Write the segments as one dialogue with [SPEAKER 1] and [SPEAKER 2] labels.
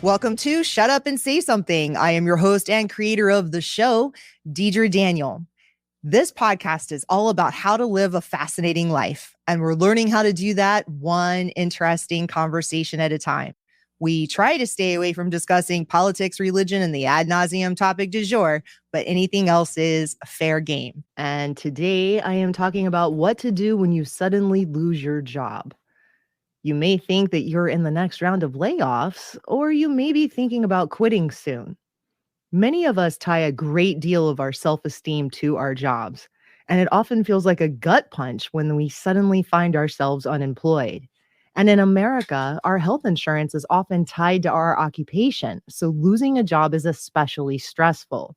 [SPEAKER 1] Welcome to Shut Up and Say Something. I am your host and creator of the show, Deedre Daniel. This podcast is all about how to live a fascinating life, and we're learning how to do that one interesting conversation at a time. We try to stay away from discussing politics, religion, and the ad nauseum topic du jour, but anything else is fair game. And today I am talking about what to do when you suddenly lose your job. You may think that you're in the next round of layoffs, or you may be thinking about quitting soon. Many of us tie a great deal of our self-esteem to our jobs, and it often feels like a gut punch when we suddenly find ourselves unemployed. And in America, our health insurance is often tied to our occupation, so losing a job is especially stressful.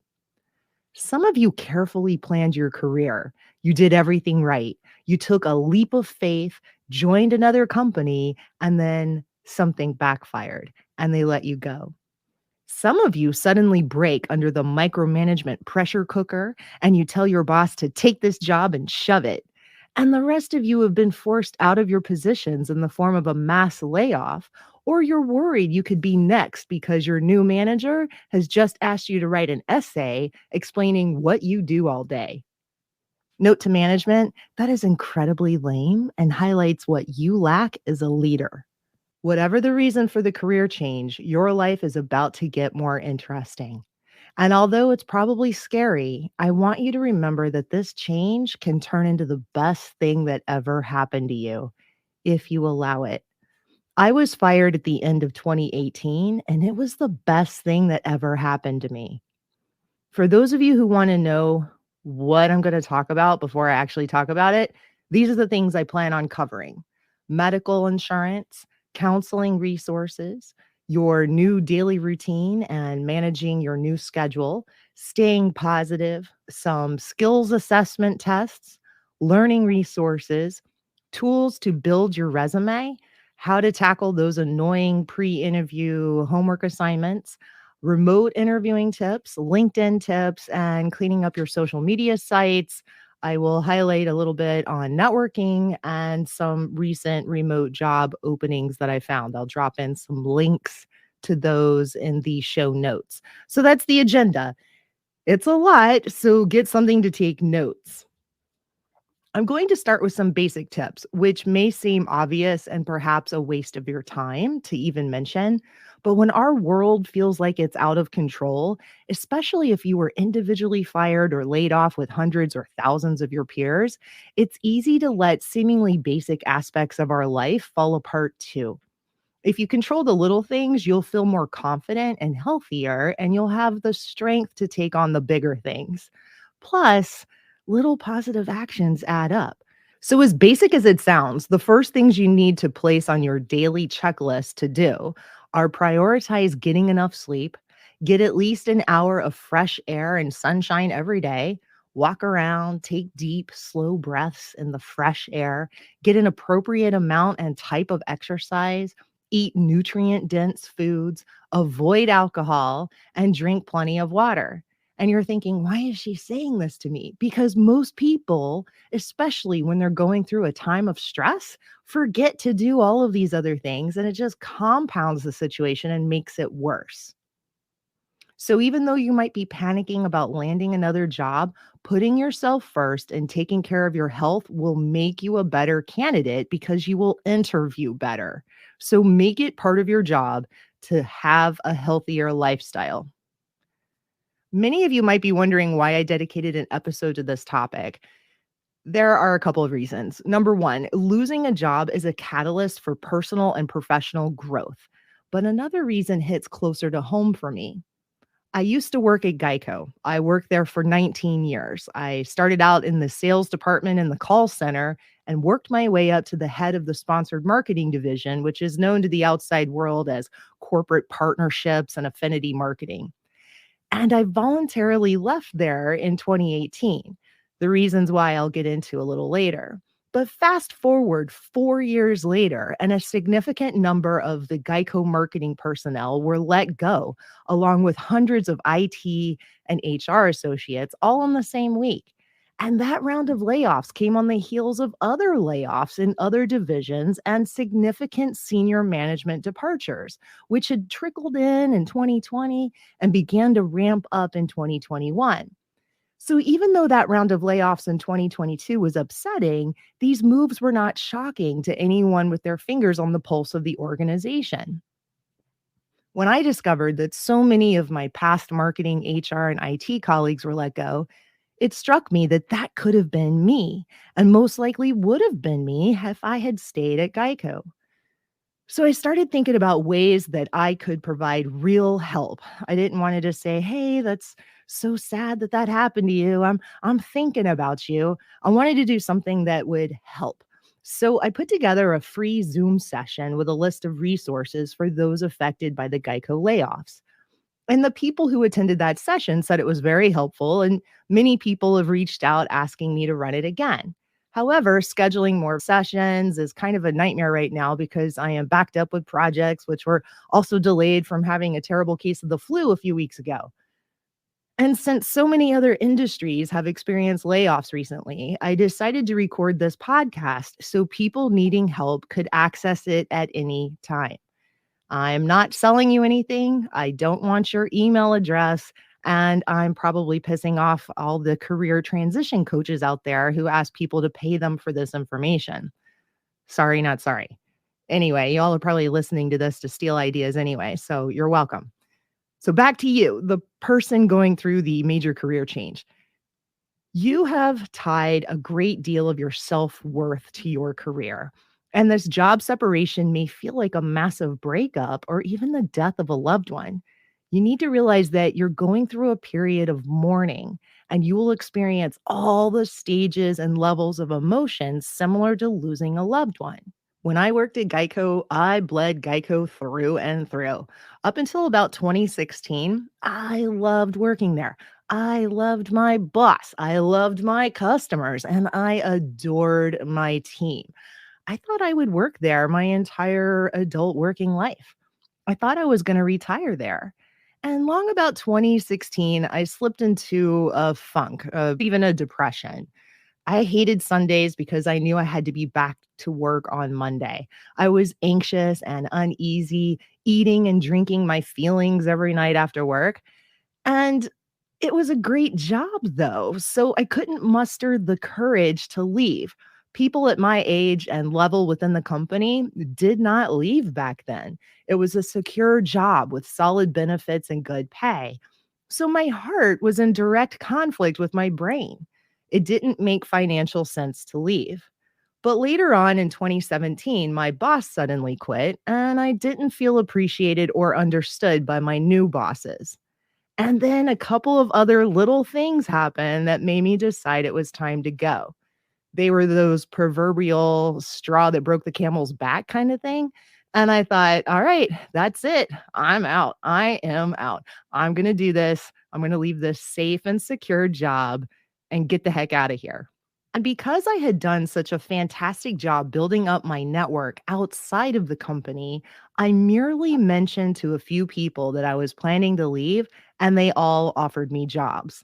[SPEAKER 1] Some of you carefully planned your career. You did everything right. You took a leap of faith, joined another company, and then something backfired and they let you go. Some of you suddenly break under the micromanagement pressure cooker and you tell your boss to take this job and shove it. And the rest of you have been forced out of your positions in the form of a mass layoff, or you're worried you could be next because your new manager has just asked you to write an essay explaining what you do all day. Note to management, that is incredibly lame and highlights what you lack as a leader. Whatever the reason for the career change, your life is about to get more interesting. And although it's probably scary, I want you to remember that this change can turn into the best thing that ever happened to you if you allow it. I was fired at the end of 2018, and it was the best thing that ever happened to me. For those of you who want to know what I'm going to talk about before I actually talk about it, these are the things I plan on covering: medical insurance, counseling resources, your new daily routine and managing your new schedule, staying positive, some skills assessment tests, learning resources, tools to build your resume, how to tackle those annoying pre-interview homework assignments, remote interviewing tips, LinkedIn tips, and cleaning up your social media sites. I will highlight a little bit on networking and some recent remote job openings that I found. I'll drop in some links to those in the show notes. So that's the agenda. It's a lot, so get something to take notes. I'm going to start with some basic tips, which may seem obvious and perhaps a waste of your time to even mention. But when our world feels like it's out of control, especially if you were individually fired or laid off with hundreds or thousands of your peers, it's easy to let seemingly basic aspects of our life fall apart too. If you control the little things, you'll feel more confident and healthier, and you'll have the strength to take on the bigger things. Plus, little positive actions add up. So, as basic as it sounds, the first things you need to place on your daily checklist to do are prioritize getting enough sleep, get at least an hour of fresh air and sunshine every day, walk around, take deep, slow breaths in the fresh air, get an appropriate amount and type of exercise, eat nutrient-dense foods, avoid alcohol, and drink plenty of water. And you're thinking, why is she saying this to me? Because most people, especially when they're going through a time of stress, forget to do all of these other things, and it just compounds the situation and makes it worse. So even though you might be panicking about landing another job, putting yourself first and taking care of your health will make you a better candidate because you will interview better. So make it part of your job to have a healthier lifestyle. Many of you might be wondering why I dedicated an episode to this topic. There are a couple of reasons. Number one, losing a job is a catalyst for personal and professional growth. But another reason hits closer to home for me. I used to work at GEICO. I worked there for 19 years. I started out in the sales department in the call center and worked my way up to the head of the sponsored marketing division, which is known to the outside world as corporate partnerships and affinity marketing. And I voluntarily left there in 2018. The reasons why I'll get into a little later. But fast forward 4 years later, and a significant number of the GEICO marketing personnel were let go, along with hundreds of IT and HR associates, all in the same week. And that round of layoffs came on the heels of other layoffs in other divisions and significant senior management departures, which had trickled in 2020 and began to ramp up in 2021. So even though that round of layoffs in 2022 was upsetting, these moves were not shocking to anyone with their fingers on the pulse of the organization. When I discovered that so many of my past marketing, HR, and IT colleagues were let go, it struck me that that could have been me, and most likely would have been me if I had stayed at GEICO. So I started thinking about ways that I could provide real help. I didn't want to just say, "Hey, that's so sad that that happened to you. I'm thinking about you." I wanted to do something that would help. So I put together a free Zoom session with a list of resources for those affected by the Geico layoffs. And the people who attended that session said it was very helpful, and many people have reached out asking me to run it again. However, scheduling more sessions is kind of a nightmare right now because I am backed up with projects, which were also delayed from having a terrible case of the flu a few weeks ago. And since so many other industries have experienced layoffs recently, I decided to record this podcast so people needing help could access it at any time. I'm not selling you anything. I don't want your email address. And I'm probably pissing off all the career transition coaches out there who ask people to pay them for this information. Sorry, not sorry. Anyway, y'all are probably listening to this to steal ideas anyway, so you're welcome. So back to you, the person going through the major career change. You have tied a great deal of your self-worth to your career. And this job separation may feel like a massive breakup or even the death of a loved one. You need to realize that you're going through a period of mourning, and you will experience all the stages and levels of emotion similar to losing a loved one. When I worked at Geico, I bled Geico through and through. Up until about 2016, I loved working there. I loved my boss. I loved my customers, and I adored my team. I thought I would work there my entire adult working life. I thought I was going to retire there. And long about 2016, I slipped into a funk, even a depression. I hated Sundays because I knew I had to be back to work on Monday. I was anxious and uneasy, eating and drinking my feelings every night after work. And it was a great job, though, so I couldn't muster the courage to leave. People at my age and level within the company did not leave back then. It was a secure job with solid benefits and good pay. So my heart was in direct conflict with my brain. It didn't make financial sense to leave. But later on in 2017, my boss suddenly quit, and I didn't feel appreciated or understood by my new bosses. And then a couple of other little things happened that made me decide it was time to go. They were those proverbial straw that broke the camel's back kind of thing. And I thought, all right, that's it. I'm out. I am out. I'm going to do this. I'm going to leave this safe and secure job and get the heck out of here. And because I had done such a fantastic job building up my network outside of the company, I merely mentioned to a few people that I was planning to leave, and they all offered me jobs.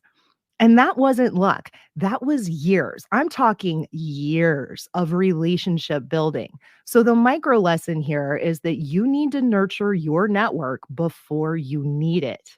[SPEAKER 1] And that wasn't luck. That was years. I'm talking years of relationship building. So the micro lesson here is that you need to nurture your network before you need it.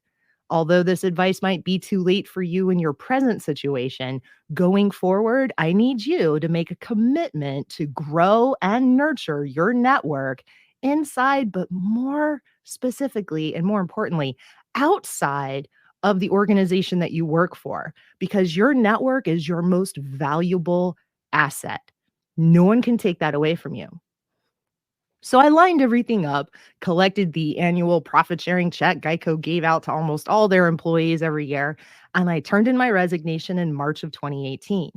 [SPEAKER 1] Although this advice might be too late for you in your present situation, going forward, I need you to make a commitment to grow and nurture your network inside, but more specifically and more importantly, outside of the organization that you work for, because your network is your most valuable asset. No one can take that away from you. So I lined everything up, collected the annual profit sharing check Geico gave out to almost all their employees every year, and I turned in my resignation in March of 2018.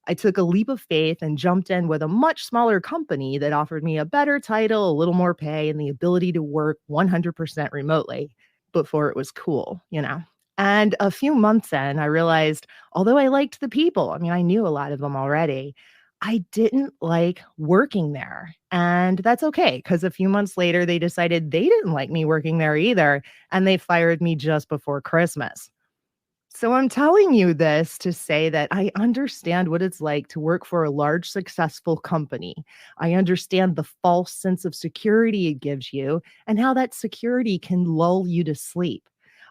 [SPEAKER 1] I took a leap of faith and jumped in with a much smaller company that offered me a better title, a little more pay, and the ability to work 100% remotely before it was cool, you know. And a few months in, I realized, although I liked the people, I mean, I knew a lot of them already, I didn't like working there. And that's okay, because a few months later, they decided they didn't like me working there either, and they fired me just before Christmas. So I'm telling you this to say that I understand what it's like to work for a large, successful company. I understand the false sense of security it gives you and how that security can lull you to sleep.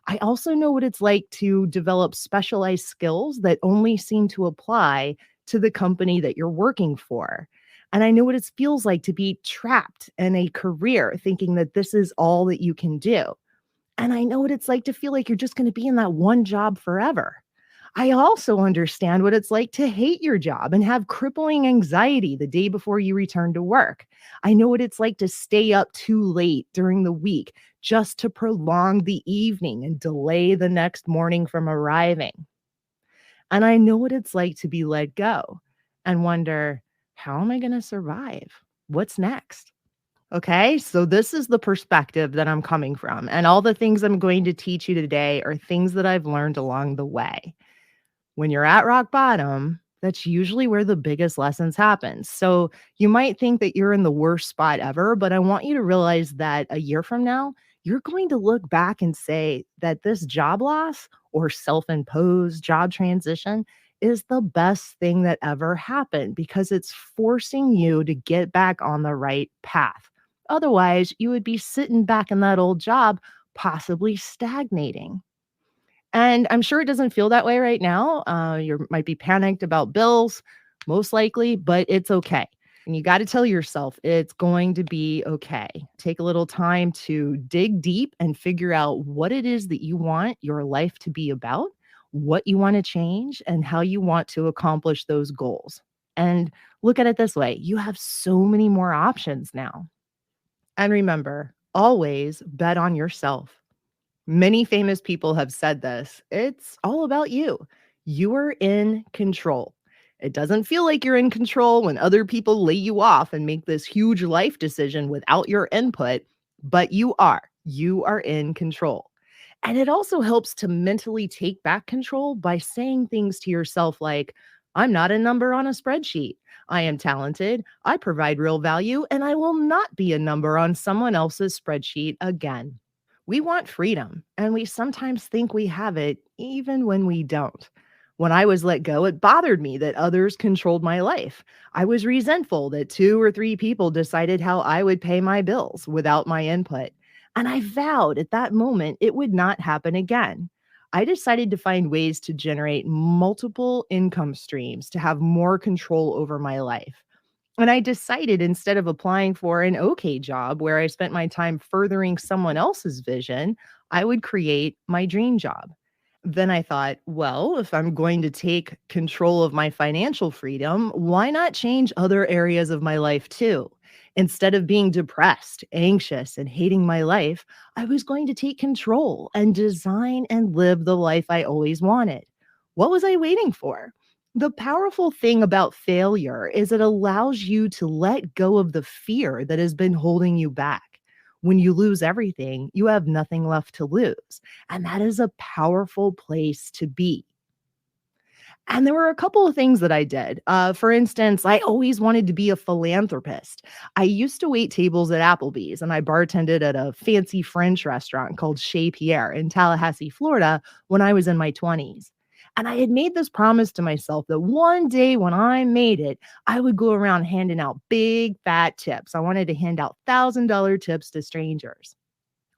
[SPEAKER 1] I also know what it's like to develop specialized skills that only seem to apply to the company that you're working for. And I know what it feels like to be trapped in a career thinking that this is all that you can do. And I know what it's like to feel like you're just gonna be in that one job forever. I also understand what it's like to hate your job and have crippling anxiety the day before you return to work. I know what it's like to stay up too late during the week just to prolong the evening and delay the next morning from arriving. And I know what it's like to be let go and wonder, how am I going to survive? What's next? Okay, so this is the perspective that I'm coming from. And all the things I'm going to teach you today are things that I've learned along the way. When you're at rock bottom, that's usually where the biggest lessons happen. So you might think that you're in the worst spot ever, but I want you to realize that a year from now, you're going to look back and say that this job loss or self imposed job transition is the best thing that ever happened because it's forcing you to get back on the right path. Otherwise, you would be sitting back in that old job, possibly stagnating. And I'm sure it doesn't feel that way right now. You might be panicked about bills, most likely, but it's okay. And you got to tell yourself it's going to be okay. Take a little time to dig deep and figure out what it is that you want your life to be about, what you want to change, and how you want to accomplish those goals. And look at it this way, you have so many more options now. And remember, always bet on yourself. Many famous people have said this. It's all about you. You are in control. It doesn't feel like you're in control when other people lay you off and make this huge life decision without your input, but you are. You are in control. And it also helps to mentally take back control by saying things to yourself like, I'm not a number on a spreadsheet. I am talented. I provide real value, and I will not be a number on someone else's spreadsheet again. We want freedom, and we sometimes think we have it even when we don't. When I was let go, it bothered me that others controlled my life. I was resentful that two or three people decided how I would pay my bills without my input. And I vowed at that moment it would not happen again. I decided to find ways to generate multiple income streams to have more control over my life. And I decided instead of applying for an okay job where I spent my time furthering someone else's vision, I would create my dream job. Then I thought, well, if I'm going to take control of my financial freedom, why not change other areas of my life too? Instead of being depressed, anxious, and hating my life, I was going to take control and design and live the life I always wanted. What was I waiting for? The powerful thing about failure is it allows you to let go of the fear that has been holding you back. When you lose everything, you have nothing left to lose. And that is a powerful place to be. And there were a couple of things that I did. For instance, I always wanted to be a philanthropist. I used to wait tables at Applebee's and I bartended at a fancy French restaurant called Chez Pierre in Tallahassee, Florida when I was in my 20s. And I had made this promise to myself that one day when I made it, I would go around handing out big fat tips. I wanted to hand out $1,000 tips to strangers.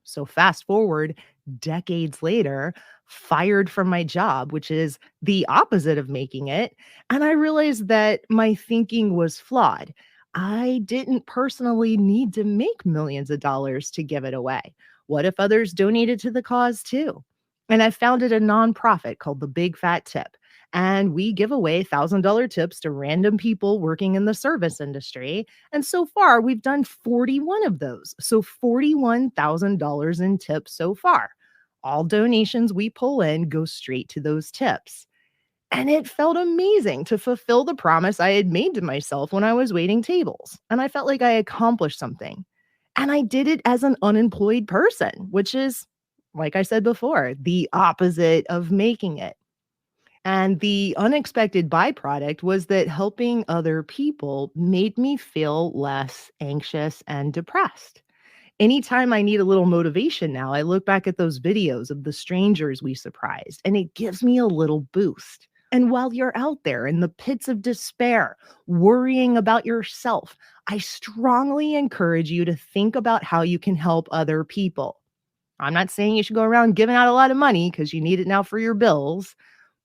[SPEAKER 1] So fast forward decades later, fired from my job, which is the opposite of making it. And I realized that my thinking was flawed. I didn't personally need to make millions of dollars to give it away. What if others donated to the cause too? And I founded a nonprofit called the Big Fat Tip. And we give away $1,000 tips to random people working in the service industry. And so far, we've done 41 of those. So $41,000 in tips so far. All donations we pull in go straight to those tips. And it felt amazing to fulfill the promise I had made to myself when I was waiting tables. And I felt like I accomplished something. And I did it as an unemployed person, which is, like I said before, the opposite of making it. And the unexpected byproduct was that helping other people made me feel less anxious and depressed. Anytime I need a little motivation now, I look back at those videos of the strangers we surprised, and it gives me a little boost. And while you're out there in the pits of despair, worrying about yourself, I strongly encourage you to think about how you can help other people. I'm not saying you should go around giving out a lot of money because you need it now for your bills.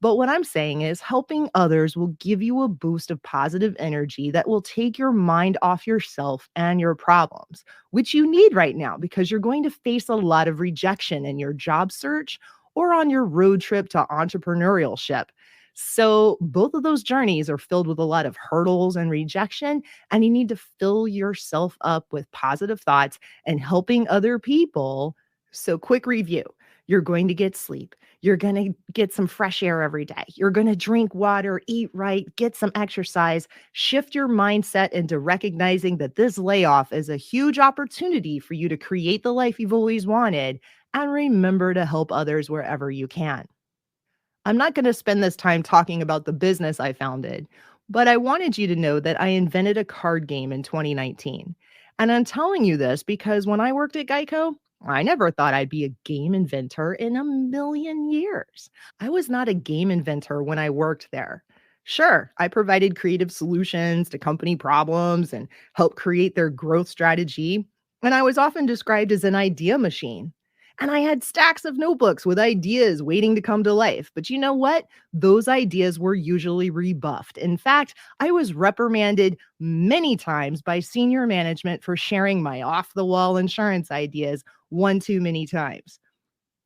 [SPEAKER 1] But what I'm saying is helping others will give you a boost of positive energy that will take your mind off yourself and your problems, which you need right now because you're going to face a lot of rejection in your job search or on your road trip to entrepreneurship. So, both of those journeys are filled with a lot of hurdles and rejection, and you need to fill yourself up with positive thoughts and helping other people. So, quick review: you're going to get sleep. You're going to get some fresh air every day. You're going to drink water, eat right, get some exercise, shift your mindset into recognizing that this layoff is a huge opportunity for you to create the life you've always wanted, and remember to help others wherever you can. I'm not going to spend this time talking about the business I founded, but I wanted you to know that I invented a card game in 2019. And I'm telling you this because when I worked at GEICO, I never thought I'd be a game inventor in a million years. I was not a game inventor when I worked there. Sure, I provided creative solutions to company problems and helped create their growth strategy. And I was often described as an idea machine. And I had stacks of notebooks with ideas waiting to come to life. But you know what? Those ideas were usually rebuffed. In fact, I was reprimanded many times by senior management for sharing my off the wall insurance ideas one too many times.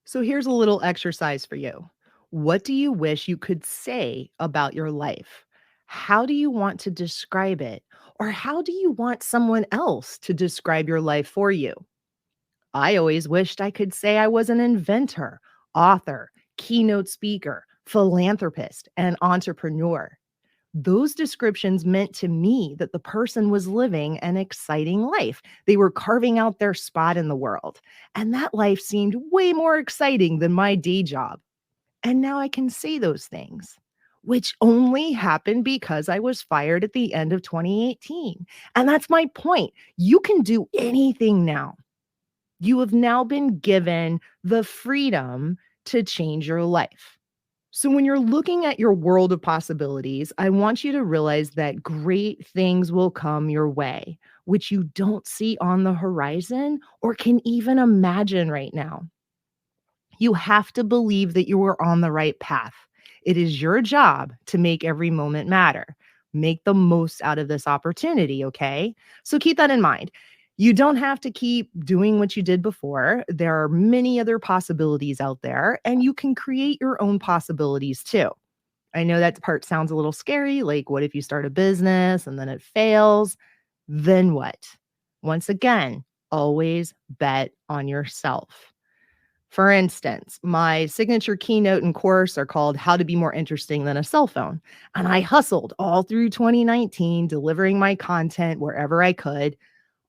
[SPEAKER 1] So here's a little exercise for you. What do you wish you could say about your life? How do you want to describe it? Or how do you want someone else to describe your life for you? I always wished I could say I was an inventor, author, keynote speaker, philanthropist, and entrepreneur. Those descriptions meant to me that the person was living an exciting life. They were carving out their spot in the world. And that life seemed way more exciting than my day job. And now I can say those things, which only happened because I was fired at the end of 2018. And that's my point. You can do anything now. You have now been given the freedom to change your life. So, when you're looking at your world of possibilities, I want you to realize that great things will come your way, which you don't see on the horizon or can even imagine right now. You have to believe that you are on the right path. It is your job to make every moment matter. Make the most out of this opportunity, okay? So keep that in mind. You don't have to keep doing what you did before. There are many other possibilities out there, and you can create your own possibilities too. I know that part sounds a little scary. Like, what if you start a business and then it fails? Then what? Once again, always bet on yourself. For instance, my signature keynote and course are called How to Be More Interesting Than a Cell Phone. And I hustled all through 2019, delivering my content wherever I could,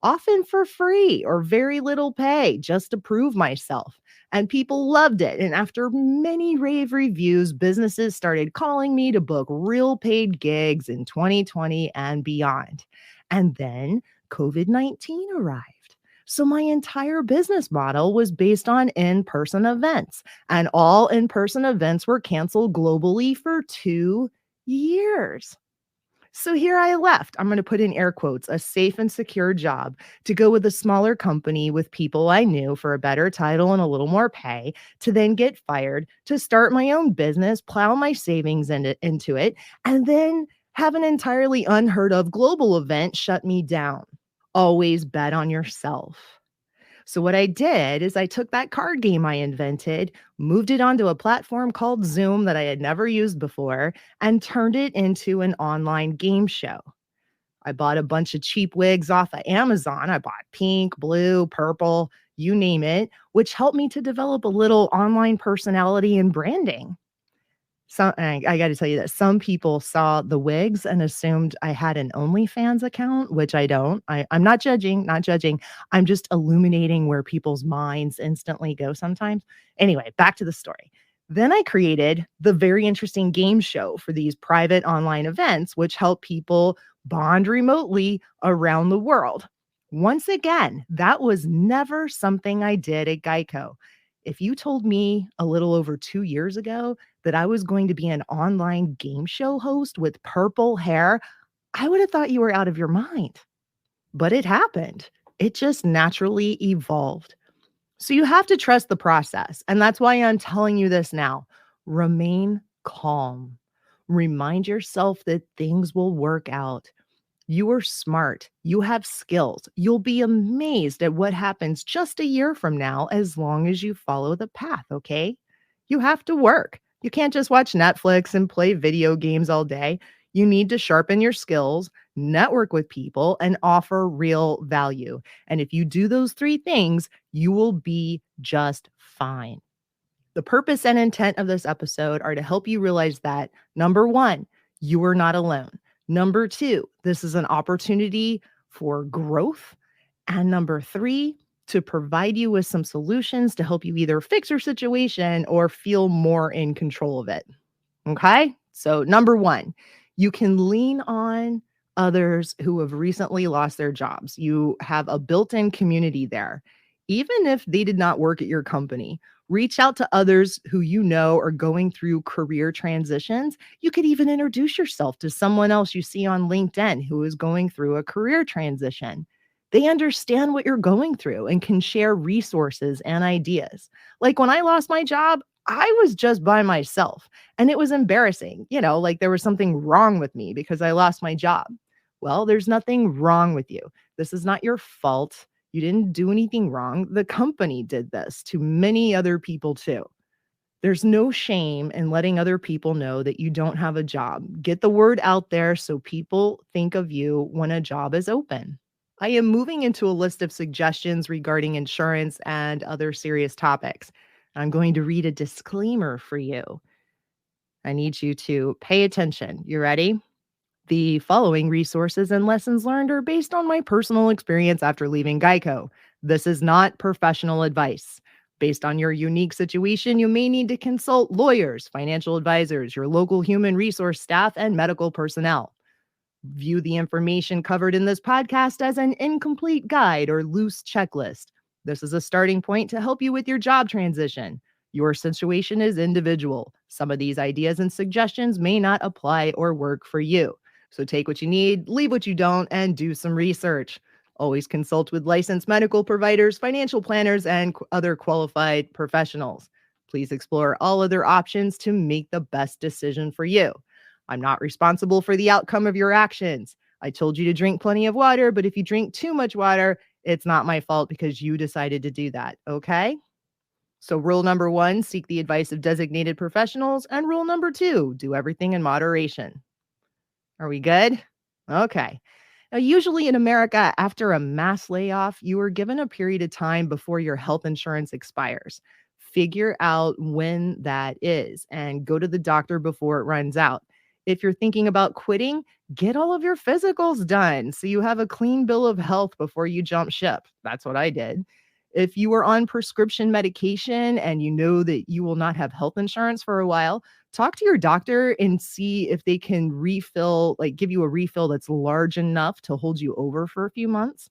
[SPEAKER 1] often for free or very little pay, just to prove myself. And people loved it. And after many rave reviews, businesses started calling me to book real paid gigs in 2020 and beyond. And then COVID-19 arrived. So my entire business model was based on in-person events, and all in-person events were canceled globally for 2 years. So here I left, I'm going to put in air quotes, a safe and secure job to go with a smaller company with people I knew for a better title and a little more pay, to then get fired, to start my own business, plow my savings into it, and then have an entirely unheard of global event shut me down. Always bet on yourself. So what I did is I took that card game I invented, moved it onto a platform called Zoom that I had never used before, and turned it into an online game show. I bought a bunch of cheap wigs off of Amazon. I bought pink, blue, purple, you name it, which helped me to develop a little online personality and branding. I got to tell you that some people saw the wigs and assumed I had an OnlyFans account, which I don't. I'm not judging, not judging. I'm just illuminating where people's minds instantly go sometimes. Anyway, back to the story. Then I created the very interesting game show for these private online events, which help people bond remotely around the world. Once again, that was never something I did at GEICO. If you told me a little over 2 years ago that I was going to be an online game show host with purple hair, I would have thought you were out of your mind. But it happened. It just naturally evolved. So you have to trust the process. And that's why I'm telling you this now. Remain calm. Remind yourself that things will work out. You are smart. You have skills. You'll be amazed at what happens just a year from now as long as you follow the path, okay? You have to work. You can't just watch Netflix and play video games all day. You need to sharpen your skills, network with people, and offer real value. And if you do those three things, you will be just fine. The purpose and intent of this episode are to help you realize that number one, you are not alone. Number two, this is an opportunity for growth. And number three, to provide you with some solutions to help you either fix your situation or feel more in control of it. Okay. So, number one, you can lean on others who have recently lost their jobs. You have a built in community there. Even if they did not work at your company, reach out to others who you know are going through career transitions. You could even introduce yourself to someone else you see on LinkedIn who is going through a career transition. They understand what you're going through and can share resources and ideas. Like when I lost my job, I was just by myself and it was embarrassing, like there was something wrong with me because I lost my job. Well, there's nothing wrong with you. This is not your fault. You didn't do anything wrong. The company did this to many other people too. There's no shame in letting other people know that you don't have a job. Get the word out there so people think of you when a job is open. I am moving into a list of suggestions regarding insurance and other serious topics. I'm going to read a disclaimer for you. I need you to pay attention. You ready? The following resources and lessons learned are based on my personal experience after leaving GEICO. This is not professional advice. Based on your unique situation, you may need to consult lawyers, financial advisors, your local human resource staff, and medical personnel. View the information covered in this podcast as an incomplete guide or loose checklist. This is a starting point to help you with your job transition. Your situation is individual. Some of these ideas and suggestions may not apply or work for you. So take what you need, leave what you don't, and do some research. Always consult with licensed medical providers, financial planners, and other qualified professionals. Please explore all other options to make the best decision for you. I'm not responsible for the outcome of your actions. I told you to drink plenty of water, but if you drink too much water, it's not my fault because you decided to do that, okay? So rule number one, seek the advice of designated professionals. And rule number two, do everything in moderation. Are we good? Okay. Now, usually in America, after a mass layoff, you are given a period of time before your health insurance expires. Figure out when that is and go to the doctor before it runs out. If you're thinking about quitting, get all of your physicals done so you have a clean bill of health before you jump ship. That's what I did. If you are on prescription medication and you know that you will not have health insurance for a while, talk to your doctor and see if they can give you a refill that's large enough to hold you over for a few months.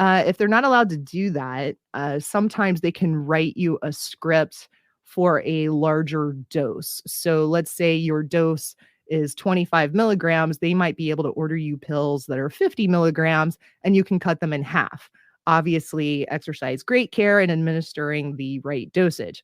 [SPEAKER 1] If they're not allowed to do that, sometimes they can write you a script for a larger dose. So let's say your dose is 25 milligrams. They might be able to order you pills that are 50 milligrams and you can cut them in half. Obviously, exercise great care in administering the right dosage.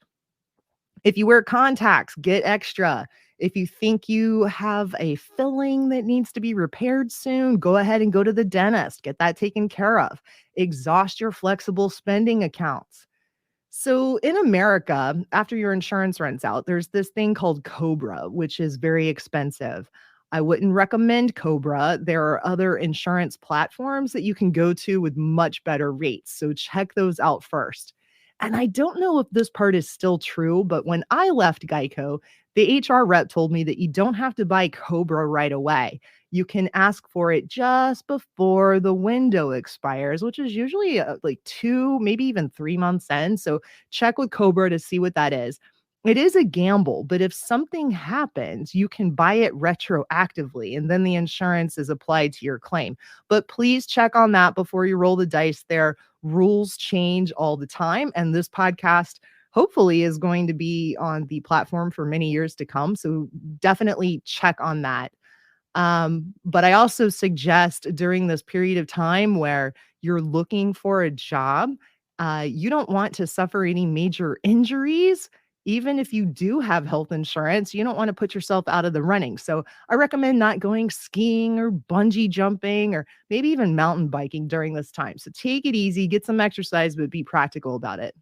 [SPEAKER 1] If you wear contacts, get extra. If you think you have a filling that needs to be repaired soon, go ahead and go to the dentist. Get that taken care of. Exhaust your flexible spending accounts. So in America, after your insurance runs out, there's this thing called Cobra, which is very expensive. I wouldn't recommend Cobra. There are other insurance platforms that you can go to with much better rates. So check those out first. And I don't know if this part is still true, but when I left GEICO, the HR rep told me that you don't have to buy Cobra right away. You can ask for it just before the window expires, which is usually like 2, maybe even 3 months in. So check with Cobra to see what that is. It is a gamble, but if something happens, you can buy it retroactively and then the insurance is applied to your claim. But please check on that before you roll the dice there. Rules change all the time. And this podcast hopefully is going to be on the platform for many years to come. So definitely check on that. But I also suggest during this period of time where you're looking for a job, you don't want to suffer any major injuries. Even if you do have health insurance, you don't want to put yourself out of the running. So I recommend not going skiing or bungee jumping or maybe even mountain biking during this time. So take it easy, get some exercise, but be practical about it.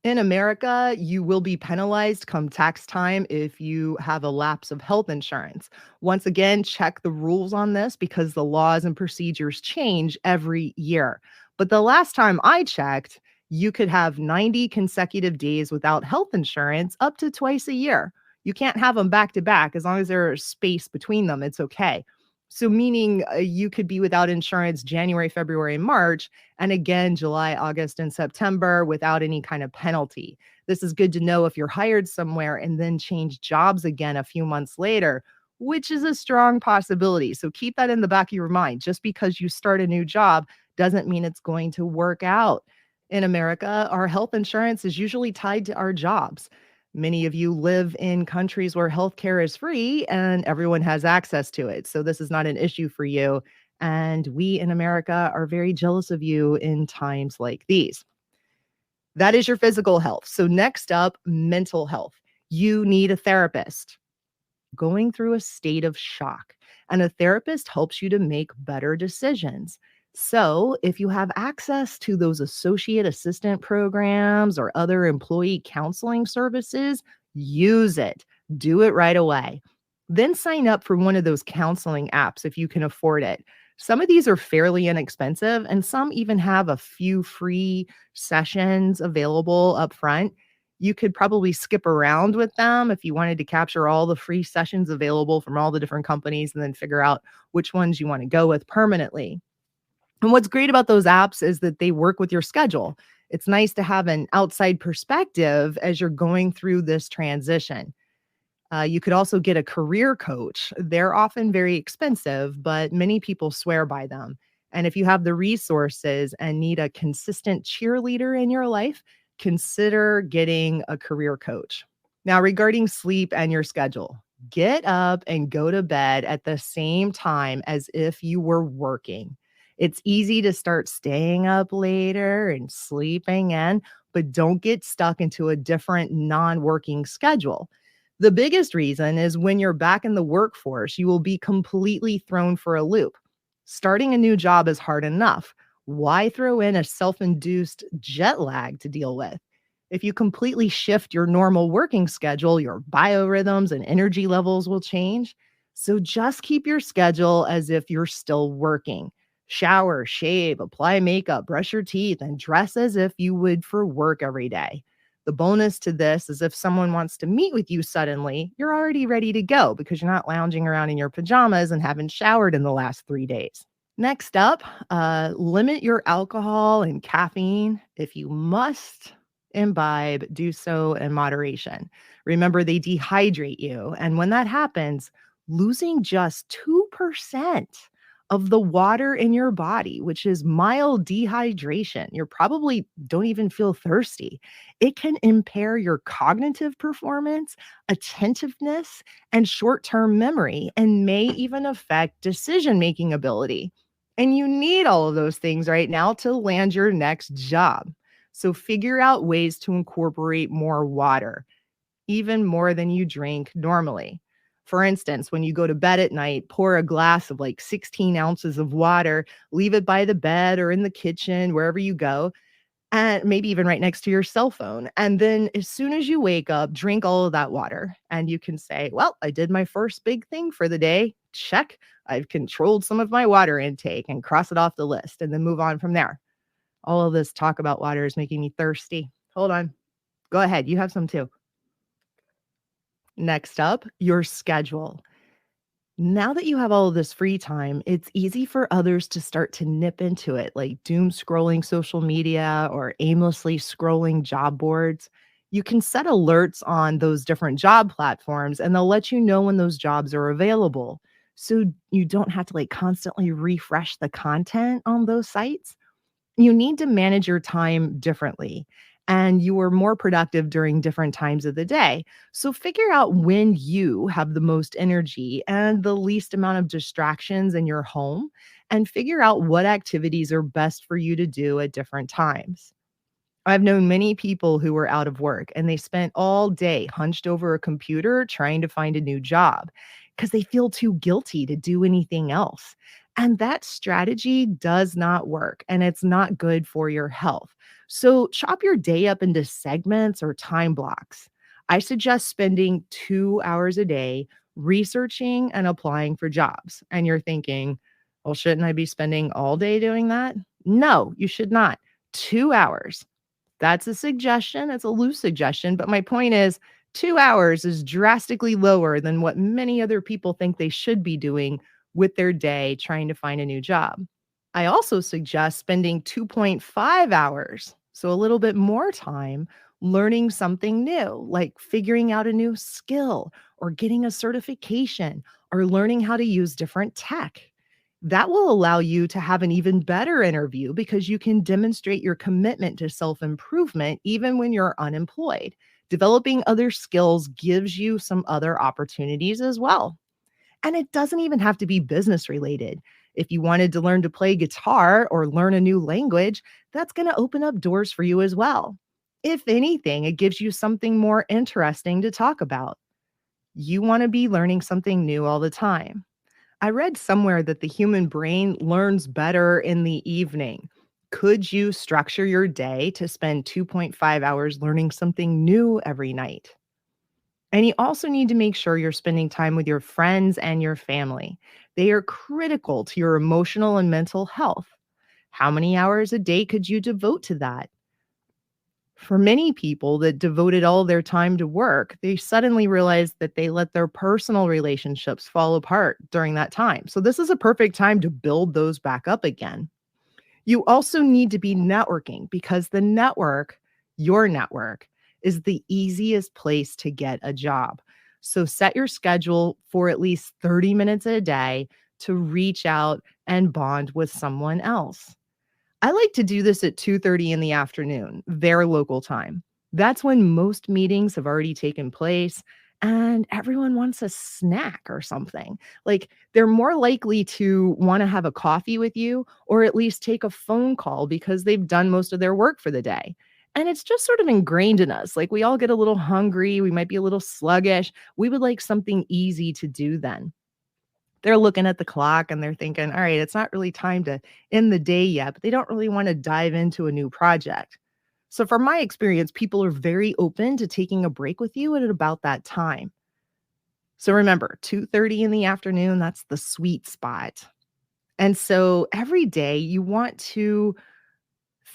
[SPEAKER 1] In America, you will be penalized come tax time if you have a lapse of health insurance. Once again, check the rules on this because the laws and procedures change every year. But the last time I checked, you could have 90 consecutive days without health insurance up to twice a year. You can't have them back to back. As long as there's space between them, it's okay. So, meaning you could be without insurance January, February, and March, and again, July, August, and September without any kind of penalty. This is good to know if you're hired somewhere and then change jobs again a few months later, which is a strong possibility. So keep that in the back of your mind. Just because you start a new job doesn't mean it's going to work out. In America, our health insurance is usually tied to our jobs. Many of you live in countries where healthcare is free and everyone has access to it. So this is not an issue for you. And we in America are very jealous of you in times like these. That is your physical health. So next up, mental health. You need a therapist. Going through a state of shock, and a therapist helps you to make better decisions. So, if you have access to those associate assistant programs or other employee counseling services, use it. Do it right away. Then sign up for one of those counseling apps if you can afford it. Some of these are fairly inexpensive, and some even have a few free sessions available up front. You could probably skip around with them if you wanted to capture all the free sessions available from all the different companies and then figure out which ones you want to go with permanently. And what's great about those apps is that they work with your schedule. It's nice to have an outside perspective as you're going through this transition. You could also get a career coach. They're often very expensive, but many people swear by them. And if you have the resources and need a consistent cheerleader in your life, consider getting a career coach. Now, regarding sleep and your schedule, get up and go to bed at the same time as if you were working. It's easy to start staying up later and sleeping in, but don't get stuck into a different non-working schedule. The biggest reason is when you're back in the workforce, you will be completely thrown for a loop. Starting a new job is hard enough. Why throw in a self-induced jet lag to deal with? If you completely shift your normal working schedule, your biorhythms and energy levels will change. So just keep your schedule as if you're still working. Shower, shave, apply makeup, brush your teeth, and dress as if you would for work every day. The bonus to this is if someone wants to meet with you suddenly, you're already ready to go because you're not lounging around in your pajamas and haven't showered in the last 3 days. Next up, limit your alcohol and caffeine. If you must imbibe, do so in moderation. Remember, they dehydrate you. And when that happens, losing just 2% of the water in your body, which is mild dehydration, you probably don't even feel thirsty. It can impair your cognitive performance, attentiveness, and short-term memory, and may even affect decision-making ability. And you need all of those things right now to land your next job. So figure out ways to incorporate more water, even more than you drink normally. For instance, when you go to bed at night, pour a glass of like 16 ounces of water, leave it by the bed or in the kitchen, wherever you go, and maybe even right next to your cell phone. And then as soon as you wake up, drink all of that water. And you can say, well, I did my first big thing for the day. Check. I've controlled some of my water intake and cross it off the list and then move on from there. All of this talk about water is making me thirsty. Hold on. Go ahead. You have some too. Next up, your schedule. Now that you have all of this free time, it's easy for others to start to nip into it, like doom scrolling social media or aimlessly scrolling job boards. You can set alerts on those different job platforms and they'll let you know when those jobs are available. So you don't have to like constantly refresh the content on those sites. You need to manage your time differently and you are more productive during different times of the day. So figure out when you have the most energy and the least amount of distractions in your home and figure out what activities are best for you to do at different times. I've known many people who were out of work and they spent all day hunched over a computer trying to find a new job because they feel too guilty to do anything else. And that strategy does not work and it's not good for your health. So chop your day up into segments or time blocks. I suggest spending 2 hours a day researching and applying for jobs. And you're thinking, well, shouldn't I be spending all day doing that? No, you should not. 2 hours. That's a suggestion. It's a loose suggestion. But my point is 2 hours is drastically lower than what many other people think they should be doing with their day trying to find a new job. I also suggest spending 2.5 hours, so a little bit more time, learning something new, like figuring out a new skill or getting a certification or learning how to use different tech. That will allow you to have an even better interview because you can demonstrate your commitment to self improvement even when you're unemployed. Developing other skills gives you some other opportunities as well. And it doesn't even have to be business related. If you wanted to learn to play guitar or learn a new language, that's going to open up doors for you as well. If anything, it gives you something more interesting to talk about. You want to be learning something new all the time. I read somewhere that the human brain learns better in the evening. Could you structure your day to spend 2.5 hours learning something new every night? And you also need to make sure you're spending time with your friends and your family. They are critical to your emotional and mental health. How many hours a day could you devote to that? For many people that devoted all their time to work, they suddenly realized that they let their personal relationships fall apart during that time. So, this is a perfect time to build those back up again. You also need to be networking because the network, your network, is the easiest place to get a job. So, set your schedule for at least 30 minutes a day to reach out and bond with someone else. I like to do this at 2:30 in the afternoon, their local time. That's when most meetings have already taken place and everyone wants a snack or something. Like they're more likely to want to have a coffee with you or at least take a phone call because they've done most of their work for the day. And it's just sort of ingrained in us. Like we all get a little hungry, we might be a little sluggish. We would like something easy to do then. They're looking at the clock and they're thinking, all right, it's not really time to end the day yet, but they don't really want to dive into a new project. So, from my experience, people are very open to taking a break with you at about that time. So, remember, 2:30 in the afternoon, that's the sweet spot. And so, every day you want to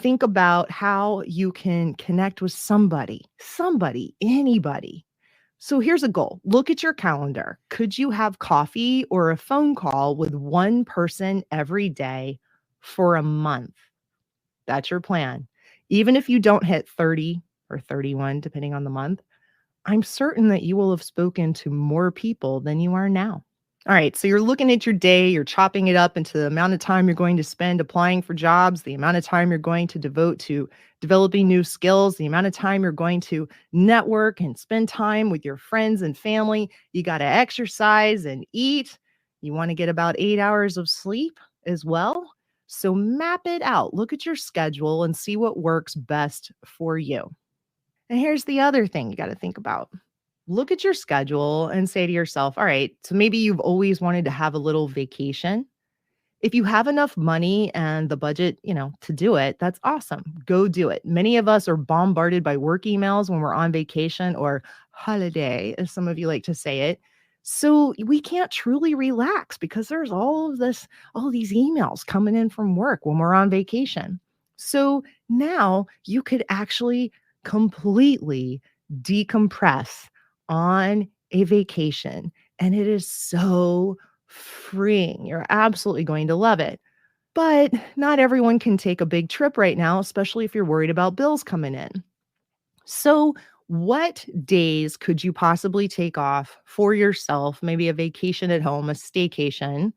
[SPEAKER 1] think about how you can connect with somebody, anybody. So here's a goal. Look at your calendar. Could you have coffee or a phone call with one person every day for a month? That's your plan. Even if you don't hit 30 or 31, depending on the month, I'm certain that you will have spoken to more people than you are now. All right, so you're looking at your day, you're chopping it up into the amount of time you're going to spend applying for jobs, the amount of time you're going to devote to developing new skills, the amount of time you're going to network and spend time with your friends and family. You got to exercise and eat. You want to get about 8 hours of sleep as well. So map it out, look at your schedule and see what works best for you. And here's the other thing you got to think about. Look at your schedule and say to yourself, all right, so maybe you've always wanted to have a little vacation. If you have enough money and the budget, to do it, that's awesome. Go do it. Many of us are bombarded by work emails when we're on vacation or holiday, as some of you like to say it. So we can't truly relax because there's all these emails coming in from work when we're on vacation. So now you could actually completely decompress on a vacation. And it is so freeing. You're absolutely going to love it. But not everyone can take a big trip right now, especially if you're worried about bills coming in. So, What days could you possibly take off for yourself? Maybe a vacation at home, a staycation,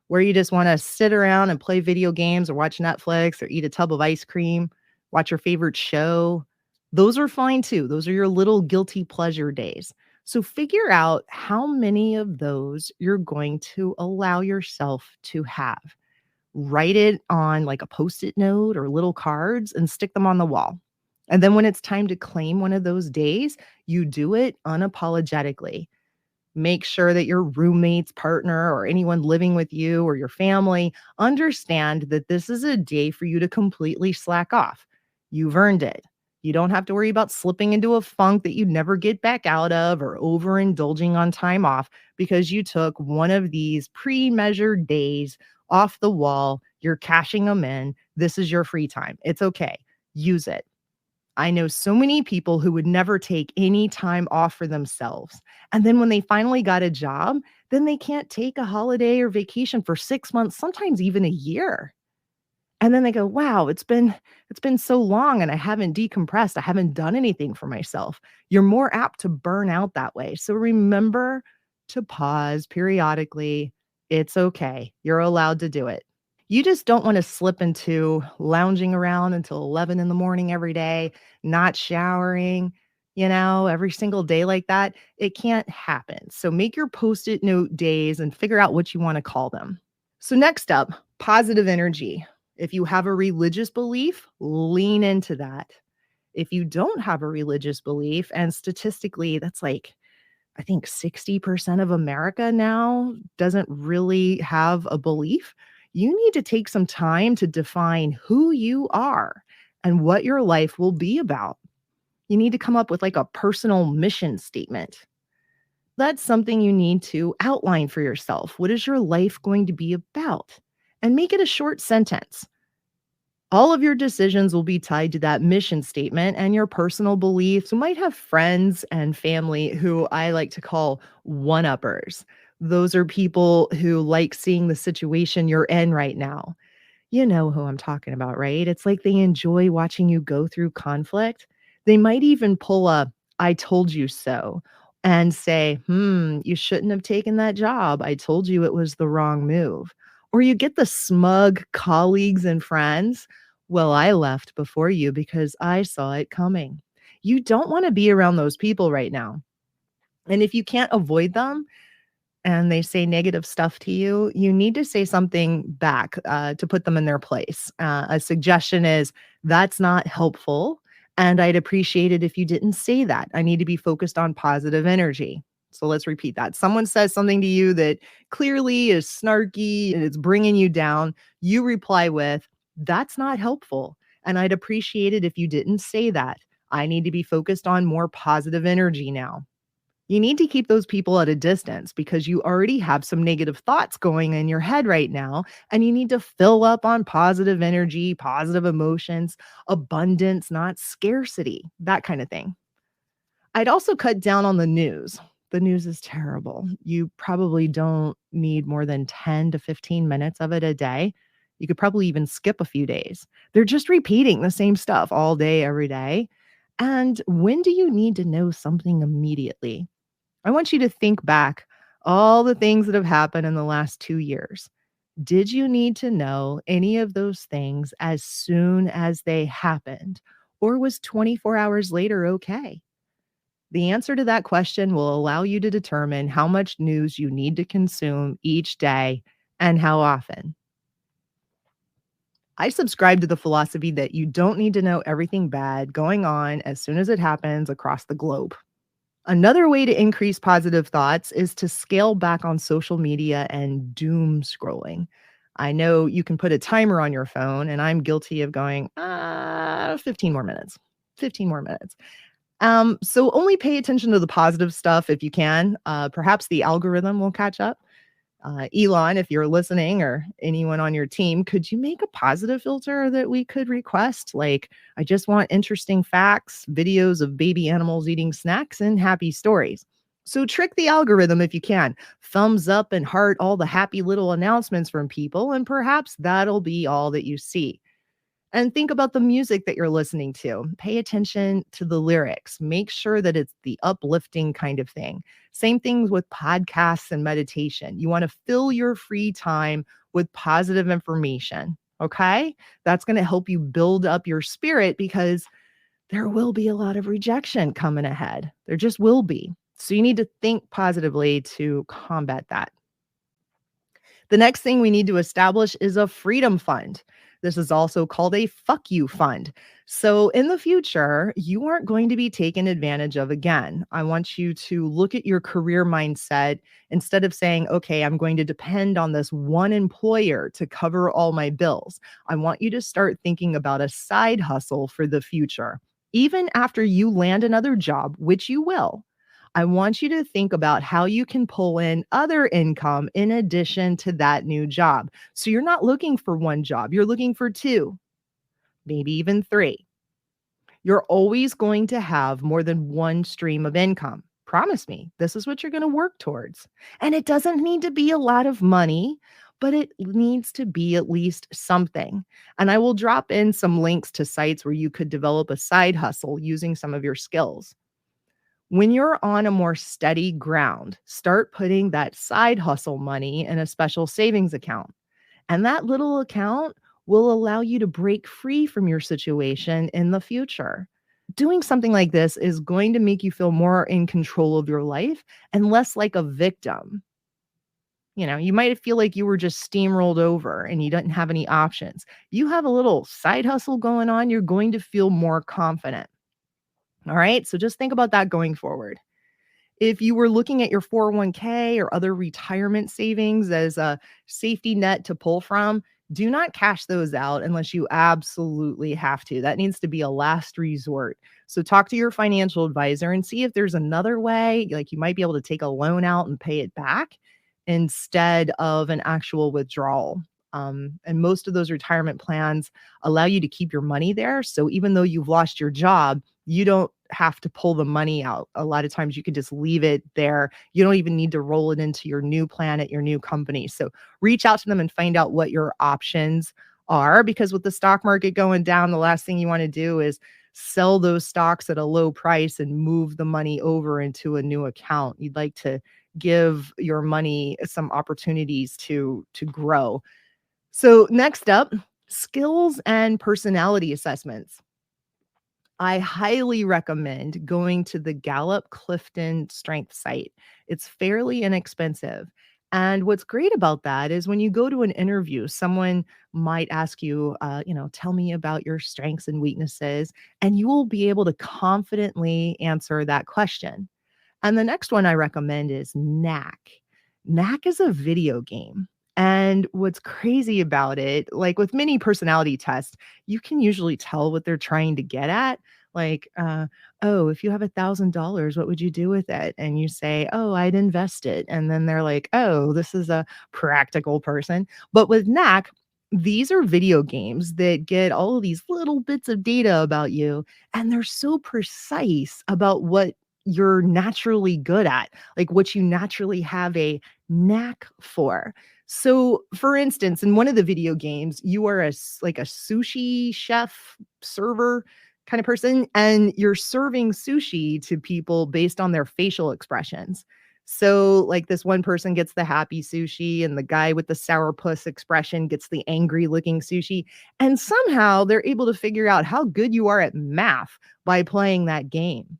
[SPEAKER 1] where you just want to sit around and play video games or watch Netflix or eat a tub of ice cream, watch your favorite show. Those are fine too. Those are your little guilty pleasure days. So figure out how many of those you're going to allow yourself to have. Write it on like a Post-it note or little cards and stick them on the wall. And then when it's time to claim one of those days, you do it unapologetically. Make sure that your roommates, partner, or anyone living with you or your family understand that this is a day for you to completely slack off. You've earned it. You don't have to worry about slipping into a funk that you never get back out of or overindulging on time off because you took one of these pre-measured days off the wall. You're cashing them in. This is your free time. It's okay. Use it. I know so many people who would never take any time off for themselves. And then when they finally got a job, then they can't take a holiday or vacation for 6 months, sometimes even a year. And then they go, "Wow, it's been so long and I haven't decompressed. I haven't done anything for myself." You're more apt to burn out that way. So remember to pause periodically. It's okay. You're allowed to do it. You just don't want to slip into lounging around until 11 in the morning every day, not showering, every single day like that. It can't happen. So make your Post-it note days and figure out what you want to call them. So next up, positive energy. If you have a religious belief, lean into that. If you don't have a religious belief, and statistically, that's like, I think 60% of America now doesn't really have a belief. You need to take some time to define who you are and what your life will be about. You need to come up with like a personal mission statement. That's something you need to outline for yourself. What is your life going to be about? And make it a short sentence. All of your decisions will be tied to that mission statement and your personal beliefs. You might have friends and family who I like to call one-uppers. Those are people who like seeing the situation you're in right now. You know who I'm talking about, right? It's like they enjoy watching you go through conflict. They might even pull a "I told you so" and say, you shouldn't have taken that job. I told you it was the wrong move." Or you get the smug colleagues and friends. "Well, I left before you because I saw it coming." You don't want to be around those people right now. And if you can't avoid them, and they say negative stuff to you, you need to say something back to put them in their place. A suggestion is, "That's not helpful. And I'd appreciate it if you didn't say that. I need to be focused on positive energy." So let's repeat that. Someone says something to you that clearly is snarky and it's bringing you down. You reply with, "That's not helpful. And I'd appreciate it if you didn't say that. I need to be focused on more positive energy now." You need to keep those people at a distance because you already have some negative thoughts going in your head right now, and you need to fill up on positive energy, positive emotions, abundance, not scarcity, that kind of thing. I'd also cut down on the news. The news is terrible. You probably don't need more than 10 to 15 minutes of it a day. You could probably even skip a few days. They're just repeating the same stuff all day, every day. And when do you need to know something immediately? I want you to think back all the things that have happened in the last 2 years. Did you need to know any of those things as soon as they happened? Or was 24 hours later okay? The answer to that question will allow you to determine how much news you need to consume each day and how often. I subscribe to the philosophy that you don't need to know everything bad going on as soon as it happens across the globe. Another way to increase positive thoughts is to scale back on social media and doom scrolling. I know you can put a timer on your phone, and I'm guilty of going, 15 more minutes, 15 more minutes. So only pay attention to the positive stuff if you can. Perhaps the algorithm will catch up. Elon, if you're listening, or anyone on your team, could you make a positive filter that we could request? Like, I just want interesting facts, videos of baby animals eating snacks, and happy stories. So trick the algorithm if you can. Thumbs up and heart all the happy little announcements from people, and perhaps that'll be all that you see. And think about the music that you're listening to. Pay attention to the lyrics. Make sure that it's the uplifting kind of thing. Same things with podcasts and meditation. You want to fill your free time with positive information. Okay. That's going to help you build up your spirit because there will be a lot of rejection coming ahead. There just will be. So you need to think positively to combat that. The next thing we need to establish is a freedom fund. This is also called a fuck you fund. So in the future, you aren't going to be taken advantage of again. I want you to look at your career mindset instead of saying, okay, I'm going to depend on this one employer to cover all my bills. I want you to start thinking about a side hustle for the future. Even after you land another job, which you will, I want you to think about how you can pull in other income in addition to that new job. So you're not looking for one job, you're looking for two, maybe even three. You're always going to have more than one stream of income. Promise me, this is what you're going to work towards. And it doesn't need to be a lot of money, but it needs to be at least something. And I will drop in some links to sites where you could develop a side hustle using some of your skills. When you're on a more steady ground, start putting that side hustle money in a special savings account. And that little account will allow you to break free from your situation in the future. Doing something like this is going to make you feel more in control of your life and less like a victim. You know, you might feel like you were just steamrolled over and you didn't have any options. You have a little side hustle going on, you're going to feel more confident. All right. So just think about that going forward. If you were looking at your 401k or other retirement savings as a safety net to pull from, do not cash those out unless you absolutely have to. That needs to be a last resort. So talk to your financial advisor and see if there's another way, like you might be able to take a loan out and pay it back instead of an actual withdrawal. And most of those retirement plans allow you to keep your money there. So even though you've lost your job, you don't have to pull the money out. A lot of times you can just leave it there. You don't even need to roll it into your new plan at your new company. So reach out to them and find out what your options are, because with the stock market going down, the last thing you want to do is sell those stocks at a low price and move the money over into a new account. You'd like to give your money some opportunities to grow. So next up, skills and personality assessments. I highly recommend going to the Gallup Clifton Strength site. It's fairly inexpensive. And what's great about that is when you go to an interview, someone might ask you, tell me about your strengths and weaknesses, and you will be able to confidently answer that question. And the next one I recommend is KNACK. KNACK is a video game. And what's crazy about it, like with many personality tests, you can usually tell what they're trying to get at. Like, oh, if you have $1,000, what would you do with it? And you say, oh, I'd invest it. And then they're like, oh, this is a practical person. But with KNACK, these are video games that get all of these little bits of data about you, and they're so precise about what you're naturally good at, like what you naturally have a knack for. So, for instance, in one of the video games, you are like a sushi chef, server kind of person, and you're serving sushi to people based on their facial expressions. So, like this one person gets the happy sushi, and the guy with the sourpuss expression gets the angry looking sushi. And somehow they're able to figure out how good you are at math by playing that game.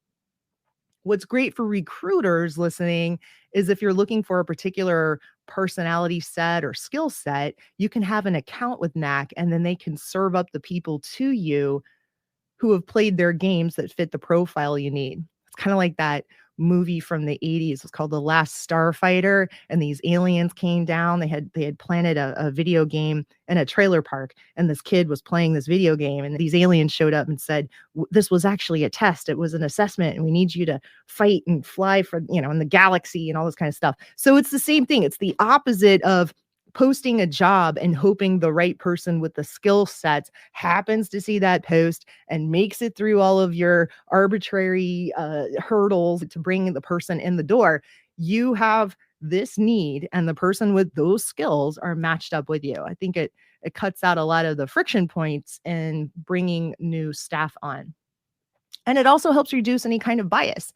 [SPEAKER 1] What's great for recruiters listening is if you're looking for a particular personality set or skill set, you can have an account with KNACK, and then they can serve up the people to you who have played their games that fit the profile you need. It's kind of like that movie from the 80s. It's called The Last Starfighter, and these aliens came down. They had planted a video game in a trailer park, and this kid was playing this video game, and these aliens showed up and said, this was actually a test. It was an assessment, and we need you to fight and fly for, in the galaxy and all this kind of stuff. So it's the same thing. It's the opposite of posting a job and hoping the right person with the skill sets happens to see that post and makes it through all of your arbitrary hurdles to bring the person in the door. You have this need, and the person with those skills are matched up with you. I think it It cuts out a lot of the friction points in bringing new staff on. And it also helps reduce any kind of bias.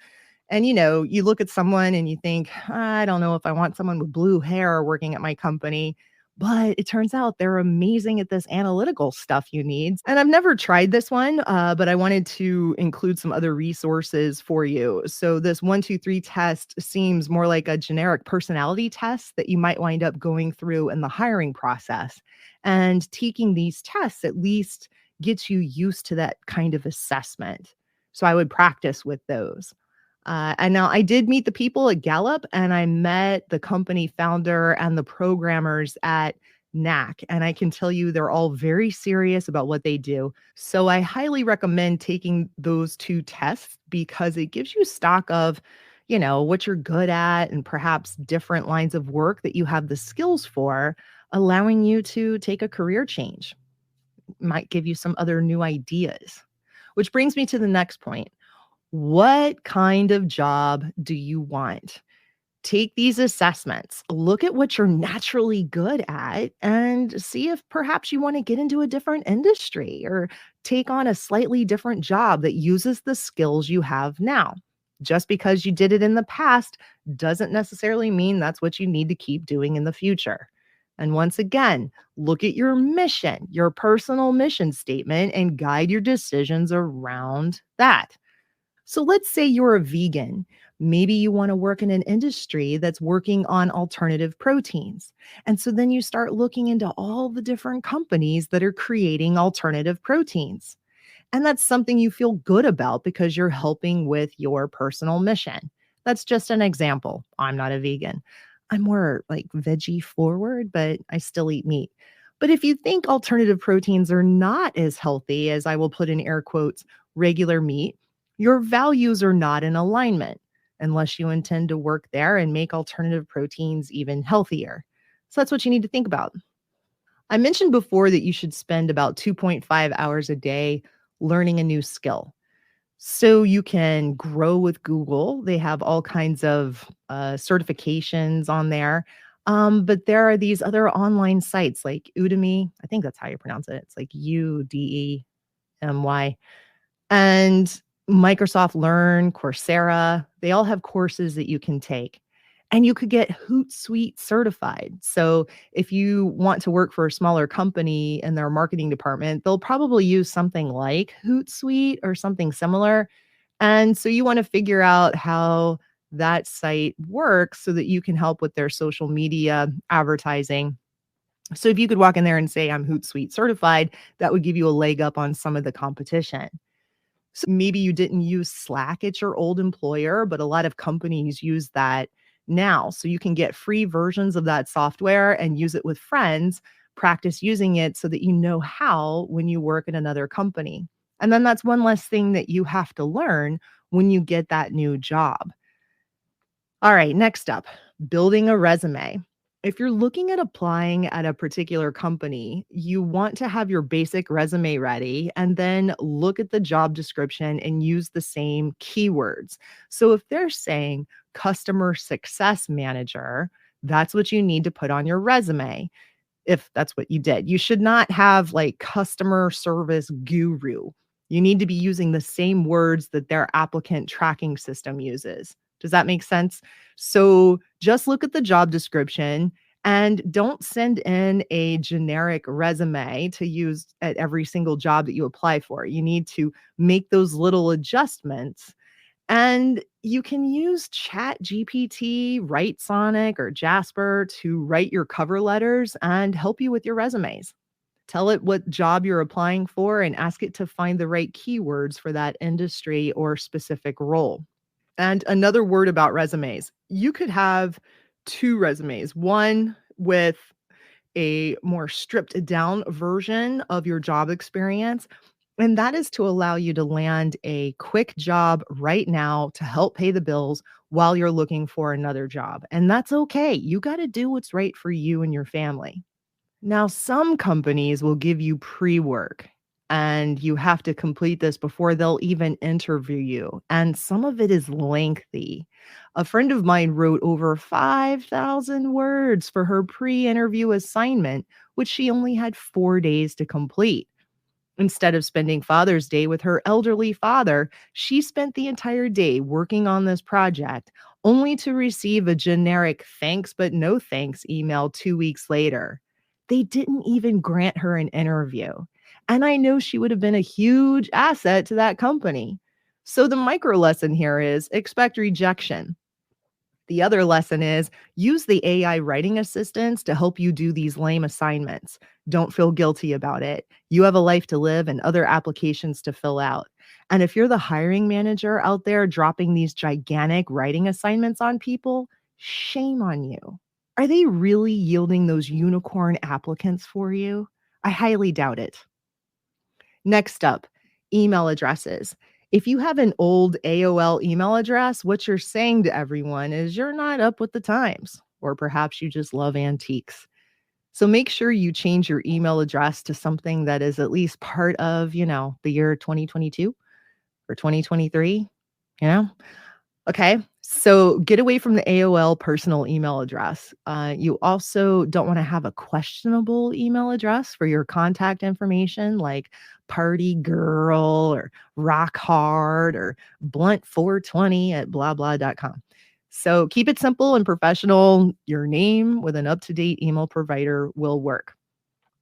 [SPEAKER 1] And, you look at someone and you think, I don't know if I want someone with blue hair working at my company. But it turns out they're amazing at this analytical stuff you need. And I've never tried this one, but I wanted to include some other resources for you. So, this 1, 2, 3 test seems more like a generic personality test that you might wind up going through in the hiring process. And taking these tests at least gets you used to that kind of assessment. So, I would practice with those. And now I did meet the people at Gallup, and I met the company founder and the programmers at KNACK. And I can tell you they're all very serious about what they do. So I highly recommend taking those two tests because it gives you stock of, what you're good at and perhaps different lines of work that you have the skills for, allowing you to take a career change. Might give you some other new ideas. Which brings me to the next point. What kind of job do you want? Take these assessments, look at what you're naturally good at, and see if perhaps you want to get into a different industry or take on a slightly different job that uses the skills you have now. Just because you did it in the past doesn't necessarily mean that's what you need to keep doing in the future. And once again, look at your mission, your personal mission statement, and guide your decisions around that. So let's say you're a vegan. Maybe you want to work in an industry that's working on alternative proteins. And so then you start looking into all the different companies that are creating alternative proteins. And that's something you feel good about because you're helping with your personal mission. That's just an example. I'm not a vegan. I'm more like veggie forward, but I still eat meat. But if you think alternative proteins are not as healthy as, I will put in air quotes, regular meat, your values are not in alignment unless you intend to work there and make alternative proteins even healthier. So that's what you need to think about. I mentioned before that you should spend about 2.5 hours a day learning a new skill. So you can grow with Google. They have all kinds of certifications on there. But there are these other online sites like Udemy. I think that's how you pronounce it. It's like Udemy. And Microsoft Learn, Coursera, they all have courses that you can take. And you could get Hootsuite certified. So if you want to work for a smaller company in their marketing department, they'll probably use something like Hootsuite or something similar. And so you want to figure out how that site works so that you can help with their social media advertising. So if you could walk in there and say, I'm Hootsuite certified, that would give you a leg up on some of the competition. So maybe you didn't use Slack at your old employer, but a lot of companies use that now. So you can get free versions of that software and use it with friends, practice using it so that you know how when you work at another company. And then that's one less thing that you have to learn when you get that new job. All right, next up, building a resume. If you're looking at applying at a particular company, you want to have your basic resume ready and then look at the job description and use the same keywords. So if they're saying customer success manager, that's what you need to put on your resume. If that's what you did, you should not have like customer service guru. You need to be using the same words that their applicant tracking system uses. Does that make sense? So just look at the job description and don't send in a generic resume to use at every single job that you apply for. You need to make those little adjustments. And you can use Chat GPT, Write Sonic, or Jasper to write your cover letters and help you with your resumes. Tell it what job you're applying for and ask it to find the right keywords for that industry or specific role. And another word about resumes, you could have two resumes, one with a more stripped down version of your job experience. And that is to allow you to land a quick job right now to help pay the bills while you're looking for another job. And that's okay. You got to do what's right for you and your family. Now, some companies will give you pre work. and you have to complete this before they'll even interview you. And some of it is lengthy. A friend of mine wrote over 5,000 words for her pre interview assignment, which she only had 4 days to complete. Instead of spending Father's Day with her elderly father, she spent the entire day working on this project, only to receive a generic thanks but no thanks email 2 weeks later. They didn't even grant her an interview. And I know she would have been a huge asset to that company. So the micro lesson here is expect rejection. The other lesson is use the AI writing assistants to help you do these lame assignments. Don't feel guilty about it. You have a life to live and other applications to fill out. And if you're the hiring manager out there dropping these gigantic writing assignments on people, shame on you. Are they really yielding those unicorn applicants for you? I highly doubt it. Next up, email addresses. If you have an old AOL email address, what you're saying to everyone is you're not up with the times, or perhaps you just love antiques. So make sure you change your email address to something that is at least part of, the year 2022 or 2023, you know? Okay. So get away from the AOL personal email address. You also don't want to have a questionable email address for your contact information like party girl or rock hard or blunt420 at blah blah.com. So keep it simple and professional. Your name with an up-to-date email provider will work.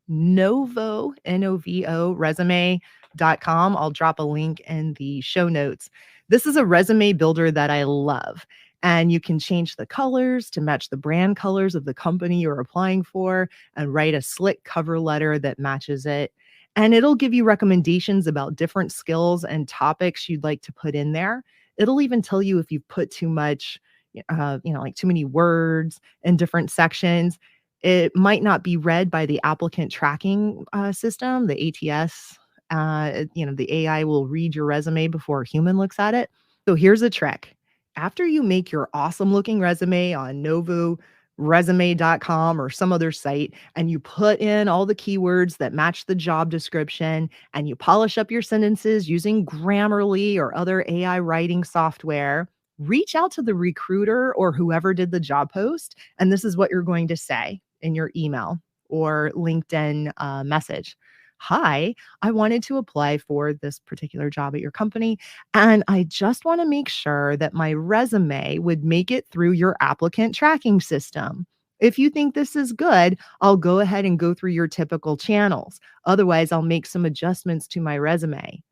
[SPEAKER 1] Novo resume.com. I'll drop a link in the show notes. This is a resume builder that I love. And you can change the colors to match the brand colors of the company you're applying for and write a slick cover letter that matches it. And it'll give you recommendations about different skills and topics you'd like to put in there. It'll even tell you if you've put too much, like too many words in different sections. It might not be read by the applicant tracking system, the ATS. The AI will read your resume before a human looks at it. So here's a trick. After you make your awesome looking resume on novoresume.com or some other site, and you put in all the keywords that match the job description, and you polish up your sentences using Grammarly or other AI writing software, reach out to the recruiter or whoever did the job post. And this is what you're going to say in your email or LinkedIn message. Hi, I wanted to apply for this particular job at your company, and I just want to make sure that my resume would make it through your applicant tracking system. If you think this is good, I'll go ahead and go through your typical channels. Otherwise, I'll make some adjustments to my resume.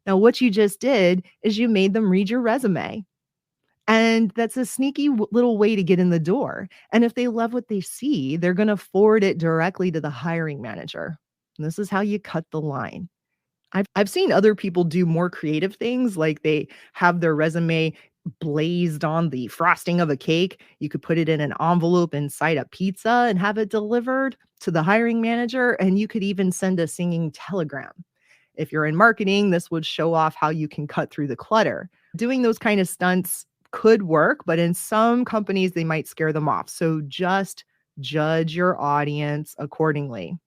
[SPEAKER 1] Now, what you just did is you made them read your resume. And that's a sneaky little way to get in the door. And if they love what they see, they're going to forward it directly to the hiring manager. And this is how you cut the line. I've seen other people do more creative things, like they have their resume blazed on the frosting of a cake. You could put it in an envelope inside a pizza and have it delivered to the hiring manager. And you could even send a singing telegram. If you're in marketing, this would show off how you can cut through the clutter. Doing those kind of stunts could work, but in some companies, they might scare them off. So just judge your audience accordingly.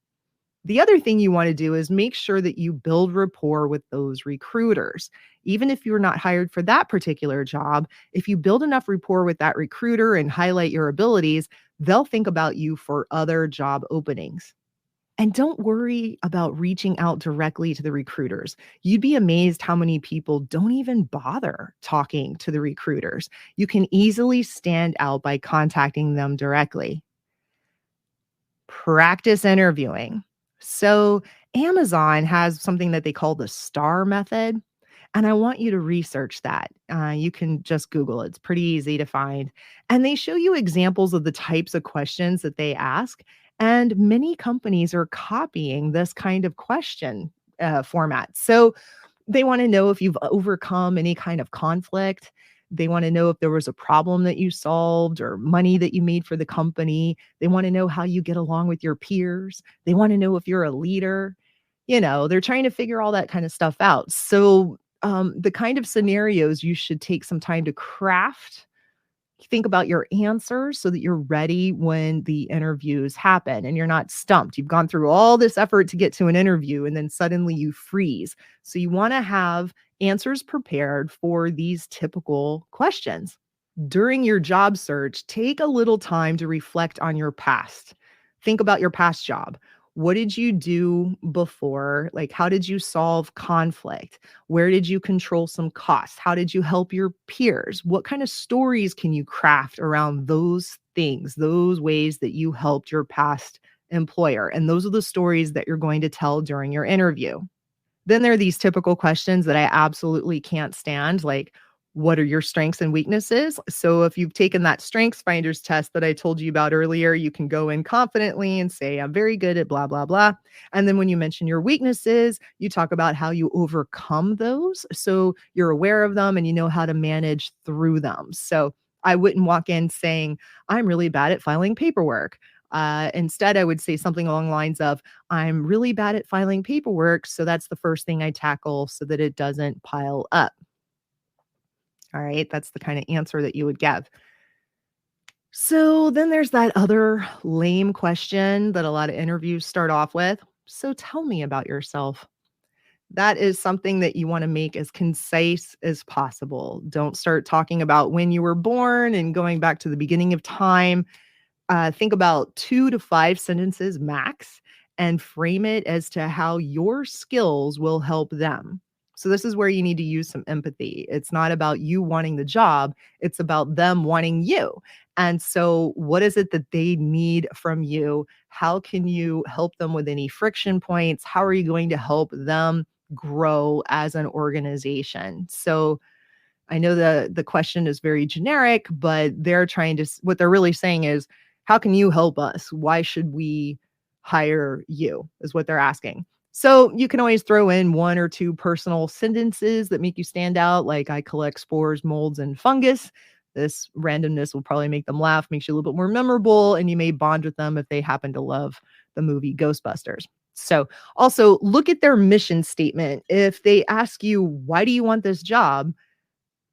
[SPEAKER 1] The other thing you want to do is make sure that you build rapport with those recruiters. Even if you're not hired for that particular job, if you build enough rapport with that recruiter and highlight your abilities, they'll think about you for other job openings. And don't worry about reaching out directly to the recruiters. You'd be amazed how many people don't even bother talking to the recruiters. You can easily stand out by contacting them directly. Practice interviewing. So Amazon has something that they call the STAR method, and I want you to research that. You can just Google it. It's pretty easy to find. And they show you examples of the types of questions that they ask. And many companies are copying this kind of question format. So they want to know if you've overcome any kind of conflict. They want to know if there was a problem that you solved or money that you made for the company. They want to know how you get along with your peers. They want to know if you're a leader. They're trying to figure all that kind of stuff out. So the kind of scenarios you should take some time to craft, Think about your answers so that you're ready when the interviews happen and you're not stumped. You've gone through all this effort to get to an interview and then suddenly you freeze. So you want to have answers prepared for these typical questions. During your job search, take a little time to reflect on your past. Think about your past job. What did you do before? Like, how did you solve conflict? Where did you control some costs? How did you help your peers? What kind of stories can you craft around those things, those ways that you helped your past employer? And those are the stories that you're going to tell during your interview. Then there are these typical questions that I absolutely can't stand, like, what are your strengths and weaknesses? So if you've taken that strengths finders test that I told you about earlier, you can go in confidently and say, I'm very good at blah, blah, blah. And then when you mention your weaknesses, you talk about how you overcome those. So you're aware of them and you know how to manage through them. So I wouldn't walk in saying, I'm really bad at filing paperwork. Instead, I would say something along the lines of, I'm really bad at filing paperwork. So that's the first thing I tackle so that it doesn't pile up. All right. That's the kind of answer that you would give. So then there's that other lame question that a lot of interviews start off with. So tell me about yourself. That is something that you want to make as concise as possible. Don't start talking about when you were born and going back to the beginning of time. Think about 2 to 5 sentences max and frame it as to how your skills will help them. So this is where you need to use some empathy. It's not about you wanting the job, it's about them wanting you. And so what is it that they need from you? How can you help them with any friction points? How are you going to help them grow as an organization? So I know the question is very generic, but they're trying to, what they're really saying is, how can you help us? Why should we hire you? Is what they're asking. So you can always throw in 1 or 2 personal sentences that make you stand out, like, I collect spores, molds, and fungus. This randomness will probably make them laugh, makes you a little bit more memorable, and you may bond with them if they happen to love the movie Ghostbusters. So also look at their mission statement. If they ask you, why do you want this job?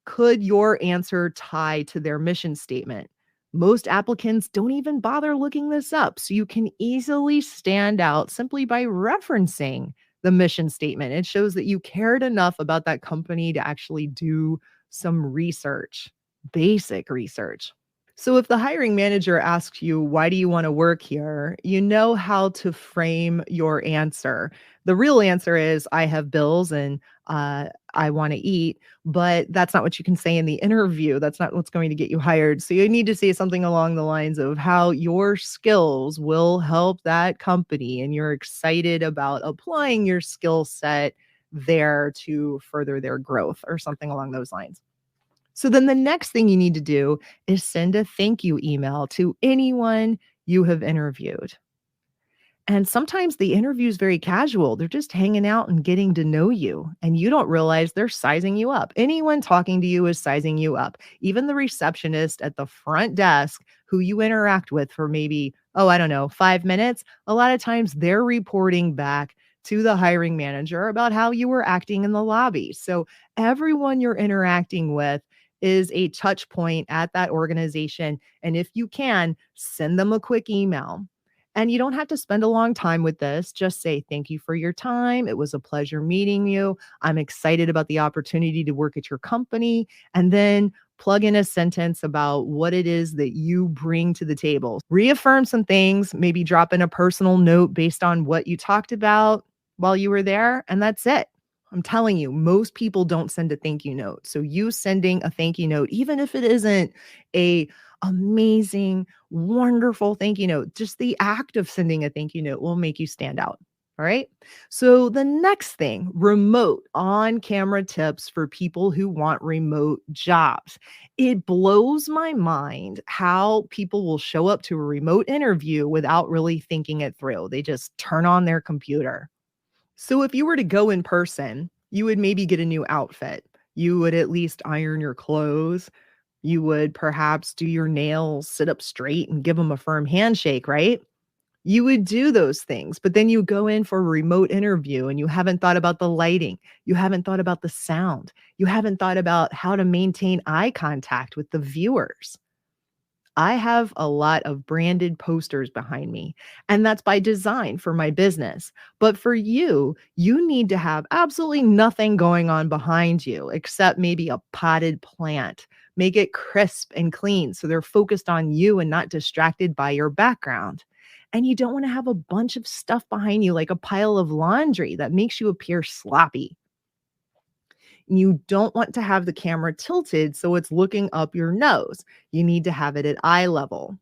[SPEAKER 1] Could your answer tie to their mission statement? Most applicants don't even bother looking this up, so you can easily stand out simply by referencing the mission statement. It shows that you cared enough about that company to actually do some research, basic research. So if the hiring manager asks you, why do you want to work here? You know how to frame your answer. The real answer is, I have bills and I want to eat, but that's not what you can say in the interview. That's not what's going to get you hired. So you need to say something along the lines of how your skills will help that company and you're excited about applying your skill set there to further their growth or something along those lines. So then the next thing you need to do is send a thank you email to anyone you have interviewed. And sometimes the interview is very casual. They're just hanging out and getting to know you, and you don't realize they're sizing you up. Anyone talking to you is sizing you up. Even the receptionist at the front desk who you interact with for maybe, oh, I don't know, 5 minutes, a lot of times they're reporting back to the hiring manager about how you were acting in the lobby. So everyone you're interacting with is a touch point at that organization. And if you can, send them a quick email. And you don't have to spend a long time with this. Just say, thank you for your time. It was a pleasure meeting you. I'm excited about the opportunity to work at your company. And then plug in a sentence about what it is that you bring to the table. Reaffirm some things, maybe drop in a personal note based on what you talked about while you were there. And that's it. I'm telling you, most people don't send a thank you note. So you sending a thank you note, even if it isn't a amazing, wonderful thank you note, just the act of sending a thank you note will make you stand out. All right. So the next thing, remote on camera tips for people who want remote jobs. It blows my mind how people will show up to a remote interview without really thinking it through. They just turn on their computer. So if you were to go in person, you would maybe get a new outfit. You would at least iron your clothes. You would perhaps do your nails, sit up straight and give them a firm handshake, right? You would do those things, but then you go in for a remote interview and you haven't thought about the lighting. You haven't thought about the sound. You haven't thought about how to maintain eye contact with the viewers. I have a lot of branded posters behind me, and that's by design for my business. But for you, you need to have absolutely nothing going on behind you except maybe a potted plant. Make it crisp and clean so they're focused on you and not distracted by your background. And you don't want to have a bunch of stuff behind you like a pile of laundry that makes you appear sloppy. You don't want to have the camera tilted so it's looking up your nose. You need to have it at eye level.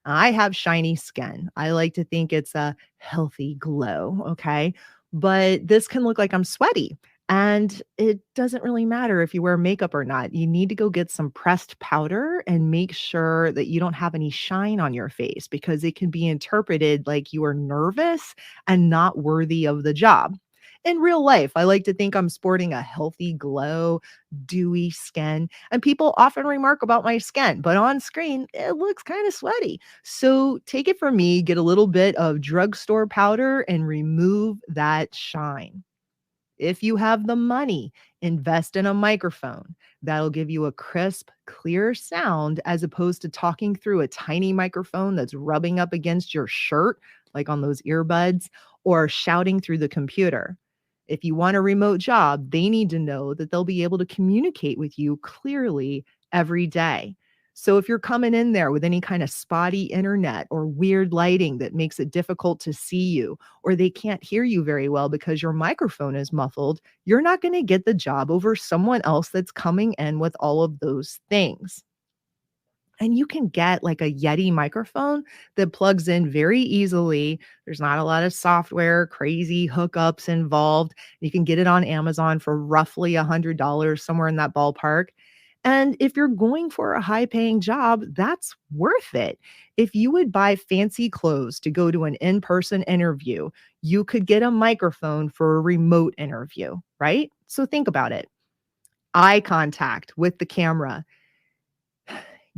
[SPEAKER 1] I have shiny skin. I like to think it's a healthy glow, okay? But this can look like I'm sweaty. And it doesn't really matter if you wear makeup or not. You need to go get some pressed powder and make sure that you don't have any shine on your face because it can be interpreted like you are nervous and not worthy of the job. In real life, I like to think I'm sporting a healthy glow, dewy skin, and people often remark about my skin, but on screen, it looks kind of sweaty. So take it from me, get a little bit of drugstore powder and remove that shine. If you have the money, invest in a microphone. That'll give you a crisp, clear sound as opposed to talking through a tiny microphone that's rubbing up against your shirt, like on those earbuds, or shouting through the computer. If you want a remote job, they need to know that they'll be able to communicate with you clearly every day. So if you're coming in there with any kind of spotty internet or weird lighting that makes it difficult to see you, or they can't hear you very well because your microphone is muffled, you're not going to get the job over someone else that's coming in with all of those things. And you can get like a Yeti microphone that plugs in very easily. There's not a lot of software, crazy hookups involved. You can get it on Amazon for roughly $100, somewhere in that ballpark. And if you're going for a high paying job, that's worth it. If you would buy fancy clothes to go to an in person interview, you could get a microphone for a remote interview, right? So think about it. Eye contact with the camera.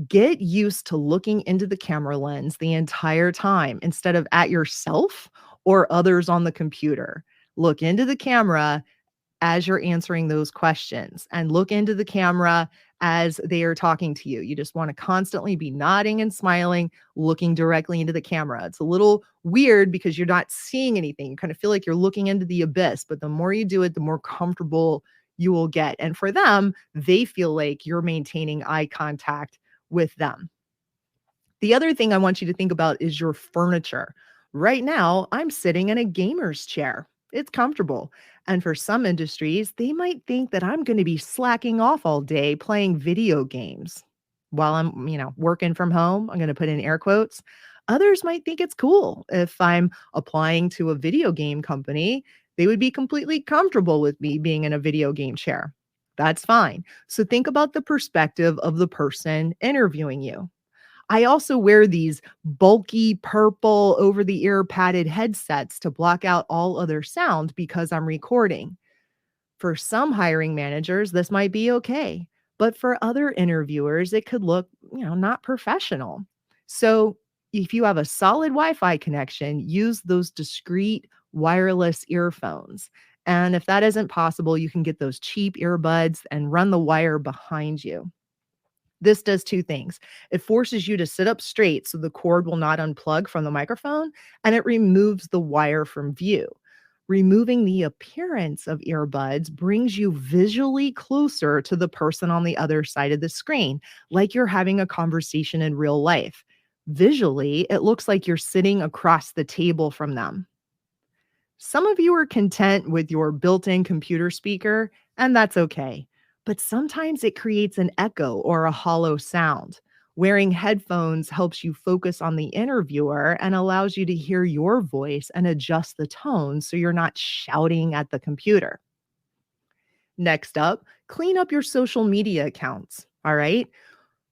[SPEAKER 1] Get used to looking into the camera lens the entire time instead of at yourself or others on the computer. Look into the camera as you're answering those questions and look into the camera as they are talking to you. You just want to constantly be nodding and smiling, looking directly into the camera. It's a little weird because you're not seeing anything. You kind of feel like you're looking into the abyss, but the more you do it, the more comfortable you will get. And for them, they feel like you're maintaining eye contact with them. The other thing I want you to think about is your furniture. Right now, I'm sitting in a gamer's chair. It's comfortable. And for some industries, they might think that I'm going to be slacking off all day playing video games while I'm, working from home. I'm going to put in air quotes. Others might think it's cool if I'm applying to a video game company. They would be completely comfortable with me being in a video game chair. That's fine. So think about the perspective of the person interviewing you. I also wear these bulky purple over the ear padded headsets to block out all other sound because I'm recording. For some hiring managers, this might be okay, but for other interviewers, it could look, not professional. So if you have a solid Wi-Fi connection, use those discreet wireless earphones. And if that isn't possible, you can get those cheap earbuds and run the wire behind you. This does two things. It forces you to sit up straight so the cord will not unplug from the microphone, and it removes the wire from view. Removing the appearance of earbuds brings you visually closer to the person on the other side of the screen, like you're having a conversation in real life. Visually, it looks like you're sitting across the table from them. Some of you are content with your built-in computer speaker, and that's okay. But sometimes it creates an echo or a hollow sound. Wearing headphones helps you focus on the interviewer and allows you to hear your voice and adjust the tone so you're not shouting at the computer. Next up, clean up your social media accounts. All right.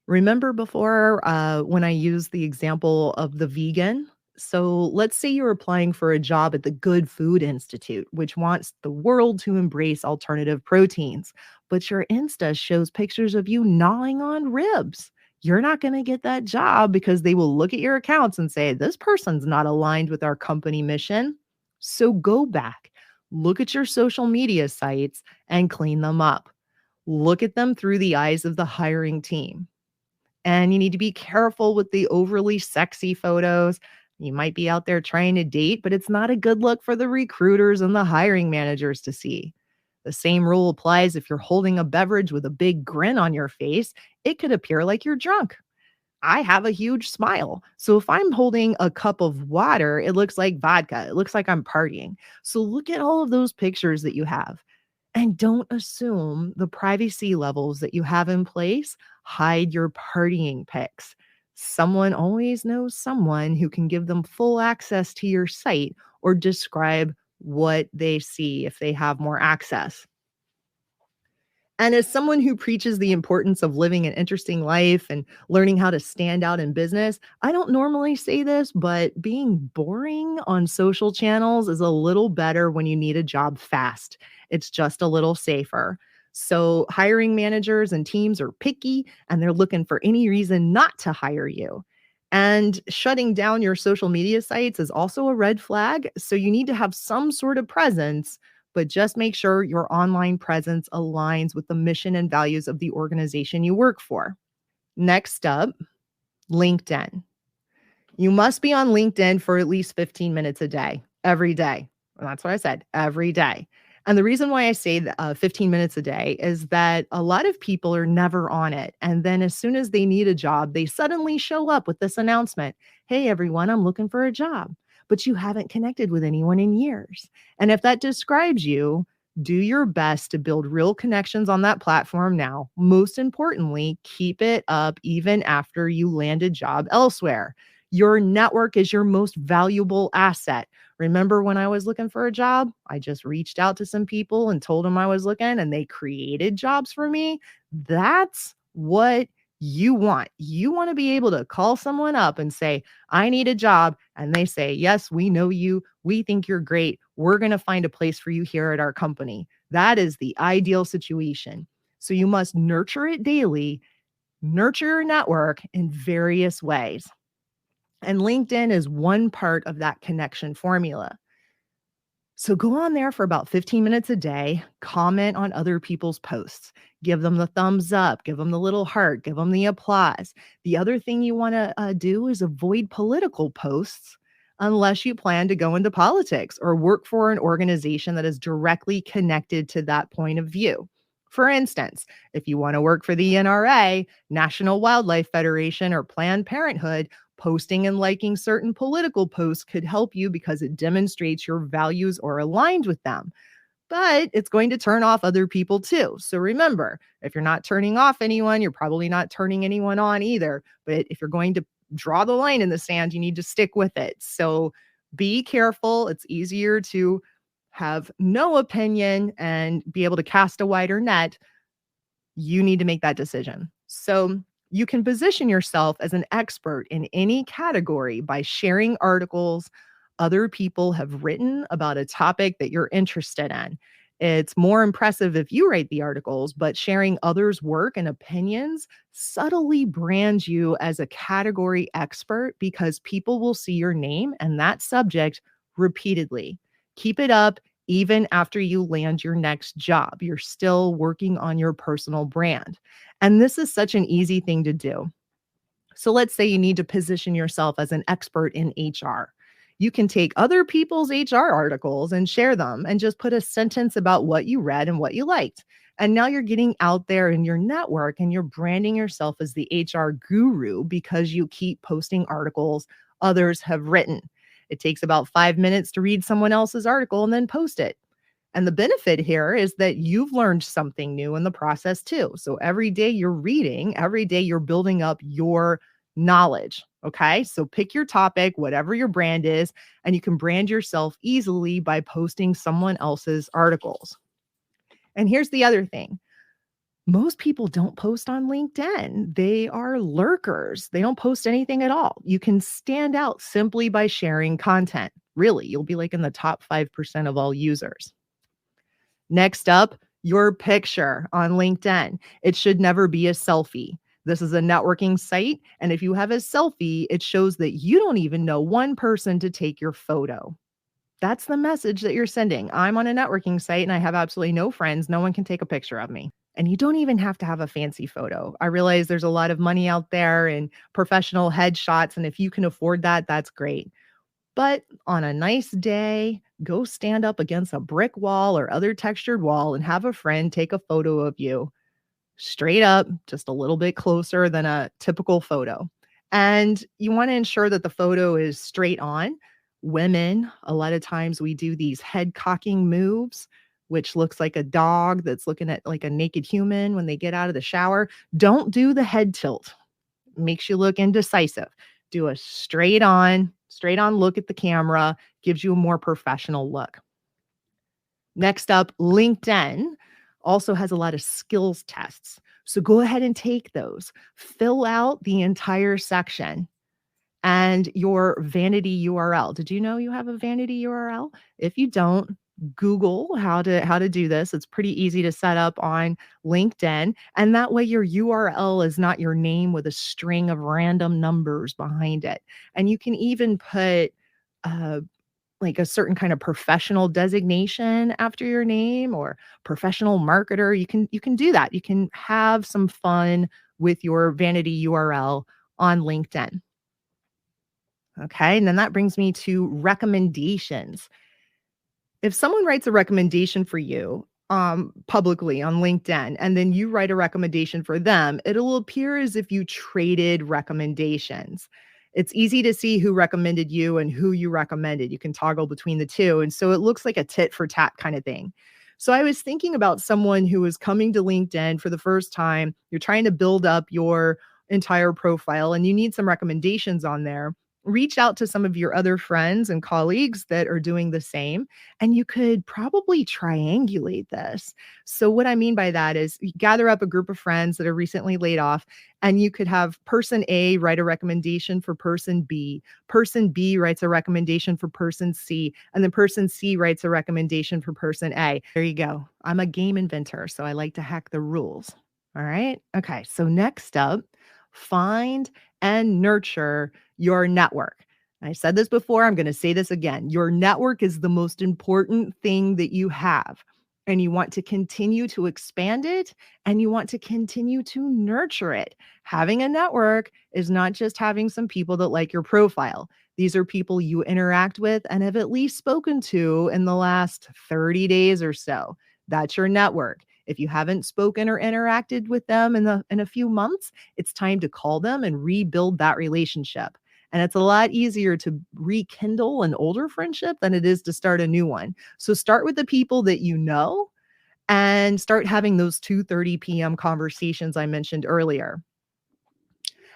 [SPEAKER 1] Remember before when I used the example of the vegan? So let's say you're applying for a job at the Good Food Institute, which wants the world to embrace alternative proteins. But your Insta shows pictures of you gnawing on ribs. You're not going to get that job because they will look at your accounts and say, this person's not aligned with our company mission. So go back, look at your social media sites and clean them up. Look at them through the eyes of the hiring team. And you need to be careful with the overly sexy photos. You might be out there trying to date, but it's not a good look for the recruiters and the hiring managers to see. The same rule applies if you're holding a beverage with a big grin on your face. It could appear like you're drunk. I have a huge smile. So if I'm holding a cup of water, it looks like vodka. It looks like I'm partying. So look at all of those pictures that you have. And don't assume the privacy levels that you have in place hide your partying pics. Someone always knows someone who can give them full access to your site or describe what they see if they have more access. And as someone who preaches the importance of living an interesting life and learning how to stand out in business, I don't normally say this, but being boring on social channels is a little better when you need a job fast. It's just a little safer. So, hiring managers and teams are picky and they're looking for any reason not to hire you. And shutting down your social media sites is also a red flag. So, you need to have some sort of presence, but just make sure your online presence aligns with the mission and values of the organization you work for. Next up, LinkedIn. You must be on LinkedIn for at least 15 minutes a day, every day. And that's what I said, every day. And the reason why I say 15 minutes a day is that a lot of people are never on it. And then as soon as they need a job, they suddenly show up with this announcement. Hey, everyone, I'm looking for a job. But you haven't connected with anyone in years. And if that describes you, do your best to build real connections on that platform now. Most importantly, keep it up even after you land a job elsewhere. Your network is your most valuable asset. Remember when I was looking for a job? I just reached out to some people and told them I was looking and they created jobs for me. That's what you want. You want to be able to call someone up and say, I need a job. And they say, yes, we know you. We think you're great. We're going to find a place for you here at our company. That is the ideal situation. So you must nurture it daily, nurture your network in various ways. And LinkedIn is one part of that connection formula. So go on there for about 15 minutes a day, comment on other people's posts, give them the thumbs up, give them the little heart, give them the applause. The other thing you want to do is avoid political posts unless you plan to go into politics or work for an organization that is directly connected to that point of view. For instance, if you want to work for the NRA, National Wildlife Federation, or Planned Parenthood, posting and liking certain political posts could help you because it demonstrates your values are aligned with them. But it's going to turn off other people too. So remember, if you're not turning off anyone, you're probably not turning anyone on either. But if you're going to draw the line in the sand, you need to stick with it. So be careful. It's easier to have no opinion and be able to cast a wider net. You need to make that decision. So you can position yourself as an expert in any category by sharing articles other people have written about a topic that you're interested in. It's more impressive if you write the articles, but sharing others' work and opinions subtly brands you as a category expert because people will see your name and that subject repeatedly. Keep it up even after you land your next job. You're still working on your personal brand. And this is such an easy thing to do. So let's say you need to position yourself as an expert in HR. You can take other people's HR articles and share them and just put a sentence about what you read and what you liked. And now you're getting out there in your network and you're branding yourself as the HR guru because you keep posting articles others have written. It takes about 5 minutes to read someone else's article and then post it. And the benefit here is that you've learned something new in the process too. So every day you're reading, every day you're building up your knowledge. Okay. So pick your topic, whatever your brand is, and you can brand yourself easily by posting someone else's articles. And here's the other thing. Most people don't post on LinkedIn. They are lurkers. They don't post anything at all. You can stand out simply by sharing content. Really, you'll be like in the top 5% of all users. Next up, your picture on LinkedIn. It should never be a selfie. This is a networking site. And if you have a selfie, it shows that you don't even know one person to take your photo. That's the message that you're sending. I'm on a networking site and I have absolutely no friends. No one can take a picture of me. And you don't even have to have a fancy photo. I realize there's a lot of money out there and professional headshots. And if you can afford that, that's great. But on a nice day, go stand up against a brick wall or other textured wall and have a friend take a photo of you straight up, just a little bit closer than a typical photo. And you want to ensure that the photo is straight on. Women, a lot of times we do these head cocking moves, which looks like a dog that's looking at like a naked human when they get out of the shower. Don't do the head tilt. Makes you look indecisive. Do a straight on look at the camera, gives you a more professional look. Next up, LinkedIn also has a lot of skills tests. So go ahead and take those. Fill out the entire section and your vanity URL. Did you know you have a vanity URL? If you don't, Google how to do this. It's pretty easy to set up on LinkedIn. And that way your URL is not your name with a string of random numbers behind it. And you can even put like a certain kind of professional designation after your name or professional marketer. You can do that. You can have some fun with your vanity URL on LinkedIn. Okay, and then that brings me to recommendations. If someone writes a recommendation for you publicly on LinkedIn, and then you write a recommendation for them, it'll appear as if you traded recommendations. It's easy to see who recommended you and who you recommended. You can toggle between the two. And so it looks like a tit for tat kind of thing. So I was thinking about someone who is coming to LinkedIn for the first time. You're trying to build up your entire profile and you need some recommendations on there. Reach out to some of your other friends and colleagues that are doing the same, and you could probably triangulate this. So what I mean by that is you gather up a group of friends that are recently laid off, and you could have person A write a recommendation for person B. Person B writes a recommendation for person C, and then person C writes a recommendation for person A. There you go. I'm a game inventor, so I like to hack the rules. All right. Okay. So next up, find and nurture your network. I said this before, I'm going to say this again. Your network is the most important thing that you have, and you want to continue to expand it and you want to continue to nurture it. Having a network is not just having some people that like your profile. These are people you interact with and have at least spoken to in the last 30 days or so. That's your network. If you haven't spoken or interacted with them in a few months, it's time to call them and rebuild that relationship. And it's a lot easier to rekindle an older friendship than it is to start a new one. So start with the people that you know and start having those 2:30 p.m. conversations I mentioned earlier.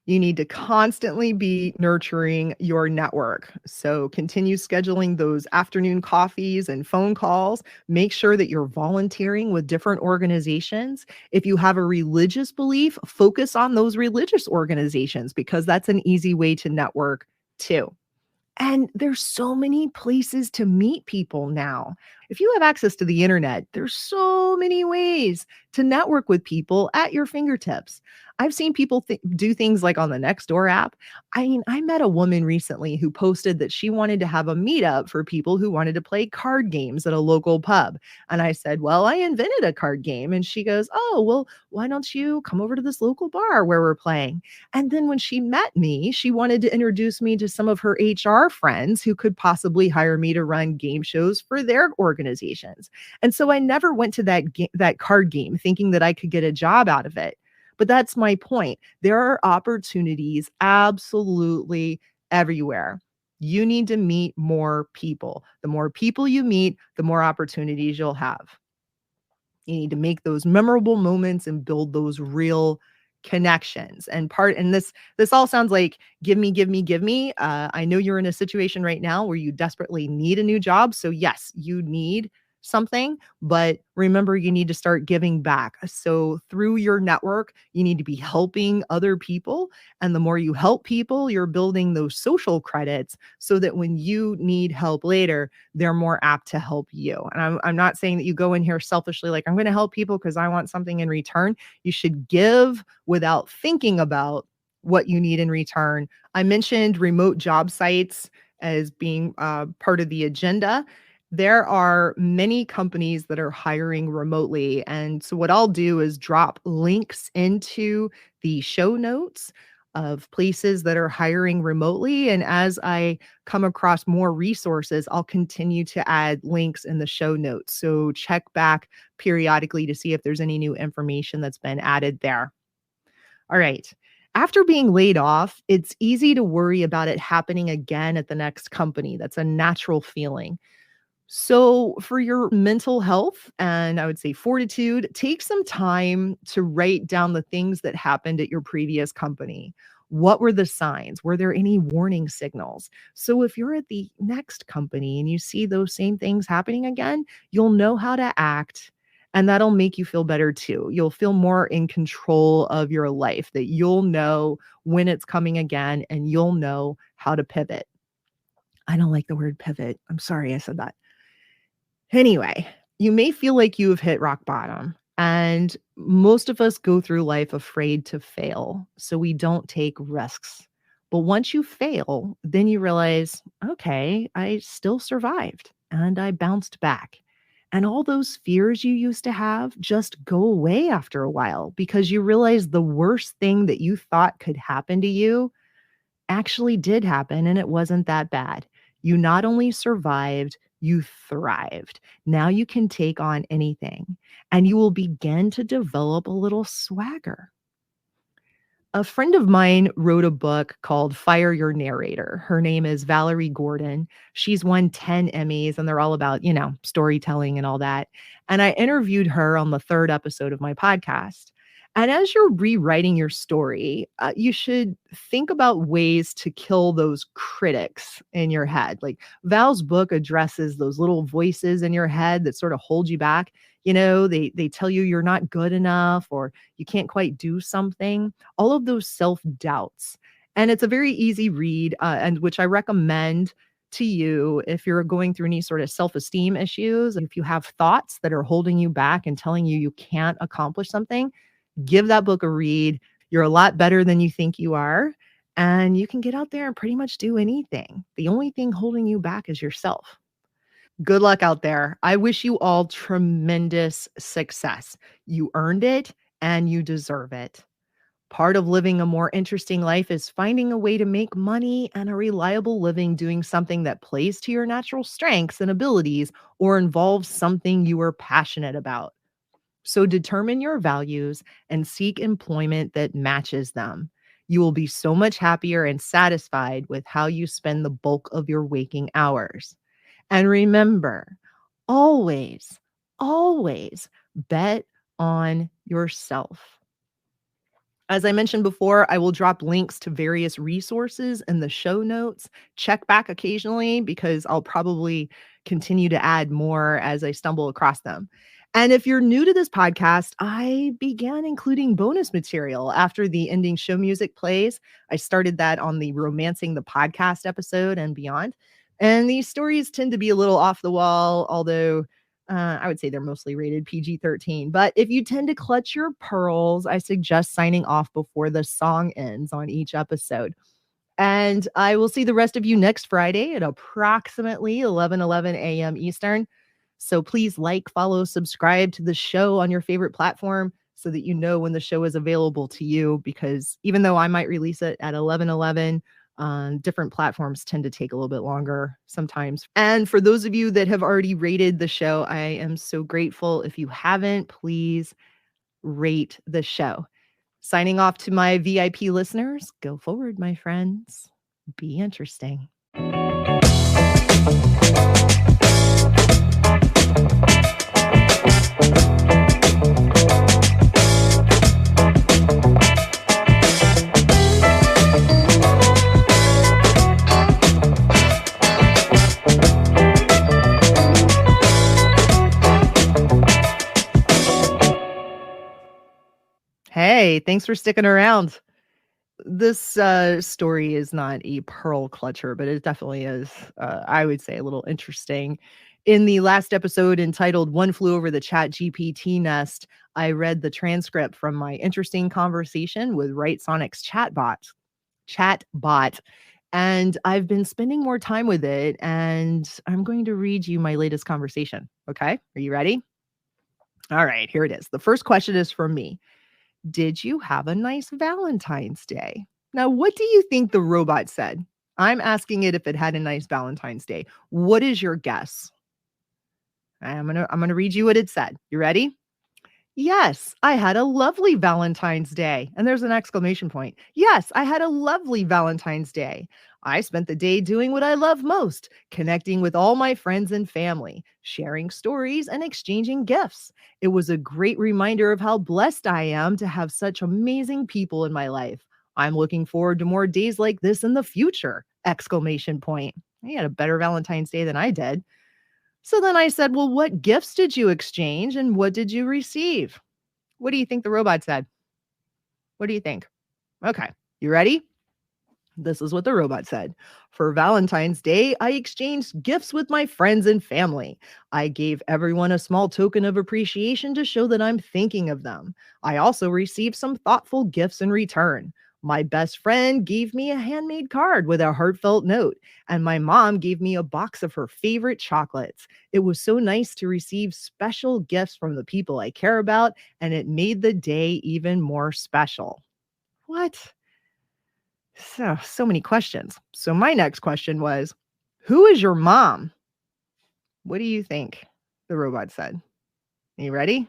[SPEAKER 1] You need to constantly be nurturing your network. So continue scheduling those afternoon coffees and phone calls. Make sure that you're volunteering with different organizations. If you have a religious belief, focus on those religious organizations because that's an easy way to network too. And there's so many places to meet people now. If you have access to the internet, there's so many ways to network with people at your fingertips. I've seen people do things like on the Nextdoor app. I mean, I met a woman recently who posted that she wanted to have a meetup for people who wanted to play card games at a local pub. And I said, well, I invented a card game. And she goes, oh, well, why don't you come over to this local bar where we're playing? And then when she met me, she wanted to introduce me to some of her HR friends who could possibly hire me to run game shows for their organizations. And so I never went to that card game thinking that I could get a job out of it. But that's my point. There are opportunities absolutely everywhere. You need to meet more people. The more people you meet, the more opportunities you'll have. You need to make those memorable moments and build those real connections. And this all sounds like give me, give me, give me. I know you're in a situation right now where you desperately need a new job. So yes, you need something, but remember you need to start giving back. So through your network, you need to be helping other people. And the more you help people, you're building those social credits so that when you need help later, they're more apt to help you. And I'm not saying that you go in here selfishly, like I'm going to help people because I want something in return. You should give without thinking about what you need in return. I mentioned remote job sites as being part of the agenda. There are many companies that are hiring remotely. And so, what I'll do is drop links into the show notes of places that are hiring remotely. And as I come across more resources, I'll continue to add links in the show notes. So, check back periodically to see if there's any new information that's been added there. All right. After being laid off, it's easy to worry about it happening again at the next company. That's a natural feeling. So, for your mental health and I would say fortitude, take some time to write down the things that happened at your previous company. What were the signs? Were there any warning signals? So, if you're at the next company and you see those same things happening again, you'll know how to act. And that'll make you feel better too. You'll feel more in control of your life, that you'll know when it's coming again and you'll know how to pivot. I don't like the word pivot. I'm sorry I said that. Anyway, you may feel like you have hit rock bottom, and most of us go through life afraid to fail, so we don't take risks. But once you fail, then you realize, okay, I still survived and I bounced back. And all those fears you used to have just go away after a while because you realize the worst thing that you thought could happen to you actually did happen and it wasn't that bad. You not only survived, you thrived. Now you can take on anything and you will begin to develop a little swagger. A friend of mine wrote a book called Fire Your Narrator. Her name is Valerie Gordon. She's won 10 Emmys and they're all about, storytelling and all that. And I interviewed her on the third episode of my podcast. And as you're rewriting your story, you should think about ways to kill those critics in your head. Like Val's book addresses those little voices in your head that sort of hold you back. They tell you you're not good enough or you can't quite do something, all of those self-doubts. And it's a very easy read, and which I recommend to you if you're going through any sort of self-esteem issues. If you have thoughts that are holding you back and telling you can't accomplish something, give that book a read. You're a lot better than you think you are, and you can get out there and pretty much do anything. The only thing holding you back is yourself. Good luck out there. I wish you all tremendous success. You earned it and you deserve it. Part of living a more interesting life is finding a way to make money and a reliable living doing something that plays to your natural strengths and abilities or involves something you are passionate about. So determine your values and seek employment that matches them. You will be so much happier and satisfied with how you spend the bulk of your waking hours. And remember, always, always bet on yourself. As I mentioned before, I will drop links to various resources in the show notes. Check back occasionally because I'll probably continue to add more as I stumble across them. And if you're new to this podcast, I began including bonus material after the ending show music plays. I started that on the Romancing the Podcast episode and beyond. And these stories tend to be a little off the wall, although I would say they're mostly rated PG-13. But if you tend to clutch your pearls, I suggest signing off before the song ends on each episode. And I will see the rest of you next Friday at approximately 11:11 a.m. Eastern. So please like, follow, subscribe to the show on your favorite platform so that you know when the show is available to you. Because even though I might release it at 11:11, different platforms tend to take a little bit longer sometimes. And for those of you that have already rated the show, I am so grateful. If you haven't, please rate the show. Signing off to my VIP listeners, go forward, my friends. Be interesting. Hey, thanks for sticking around. This story is not a pearl clutcher, but it definitely is, I would say, a little interesting. In the last episode entitled One Flew Over the Chat GPT Nest, I read the transcript from my interesting conversation with Right Sonic's chatbot. And I've been spending more time with it, and I'm going to read you my latest conversation. Okay. Are you ready? All right, here it is. The first question is from me. Did you have a nice Valentine's Day? Now, what do you think the robot said? I'm asking it if it had a nice Valentine's Day. What is your guess? I'm gonna read you what it said. You ready? Yes, I had a lovely Valentine's Day. And there's an exclamation point. Yes, I had a lovely Valentine's Day. I spent the day doing what I love most, connecting with all my friends and family, sharing stories, and exchanging gifts. It was a great reminder of how blessed I am to have such amazing people in my life. I'm looking forward to more days like this in the future! Exclamation point. He had a better Valentine's Day than I did. So then I said, well, what gifts did you exchange and what did you receive? What do you think the robot said? What do you think? Okay, you ready? This is what the robot said. For Valentine's Day, I exchanged gifts with my friends and family. I gave everyone a small token of appreciation to show that I'm thinking of them. I also received some thoughtful gifts in return. My best friend gave me a handmade card with a heartfelt note, and my mom gave me a box of her favorite chocolates. It was so nice to receive special gifts from the people I care about, and it made the day even more special. What? So many questions. So my next question was, who is your mom? What do you think the robot said? Are you ready?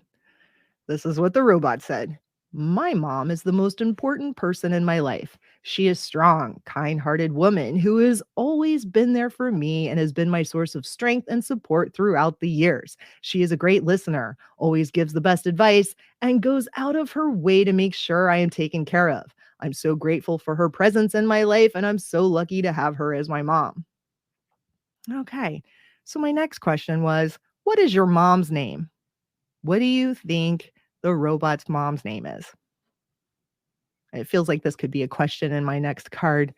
[SPEAKER 1] This is what the robot said. My mom is the most important person in my life. She is strong, kind-hearted woman who has always been there for me and has been my source of strength and support throughout the years. She is a great listener, always gives the best advice, and goes out of her way to make sure I am taken care of. I'm so grateful for her presence in my life, and I'm so lucky to have her as my mom. Okay, so my next question was, what is your mom's name? What do you think the robot's mom's name is? It feels like this could be a question in my next card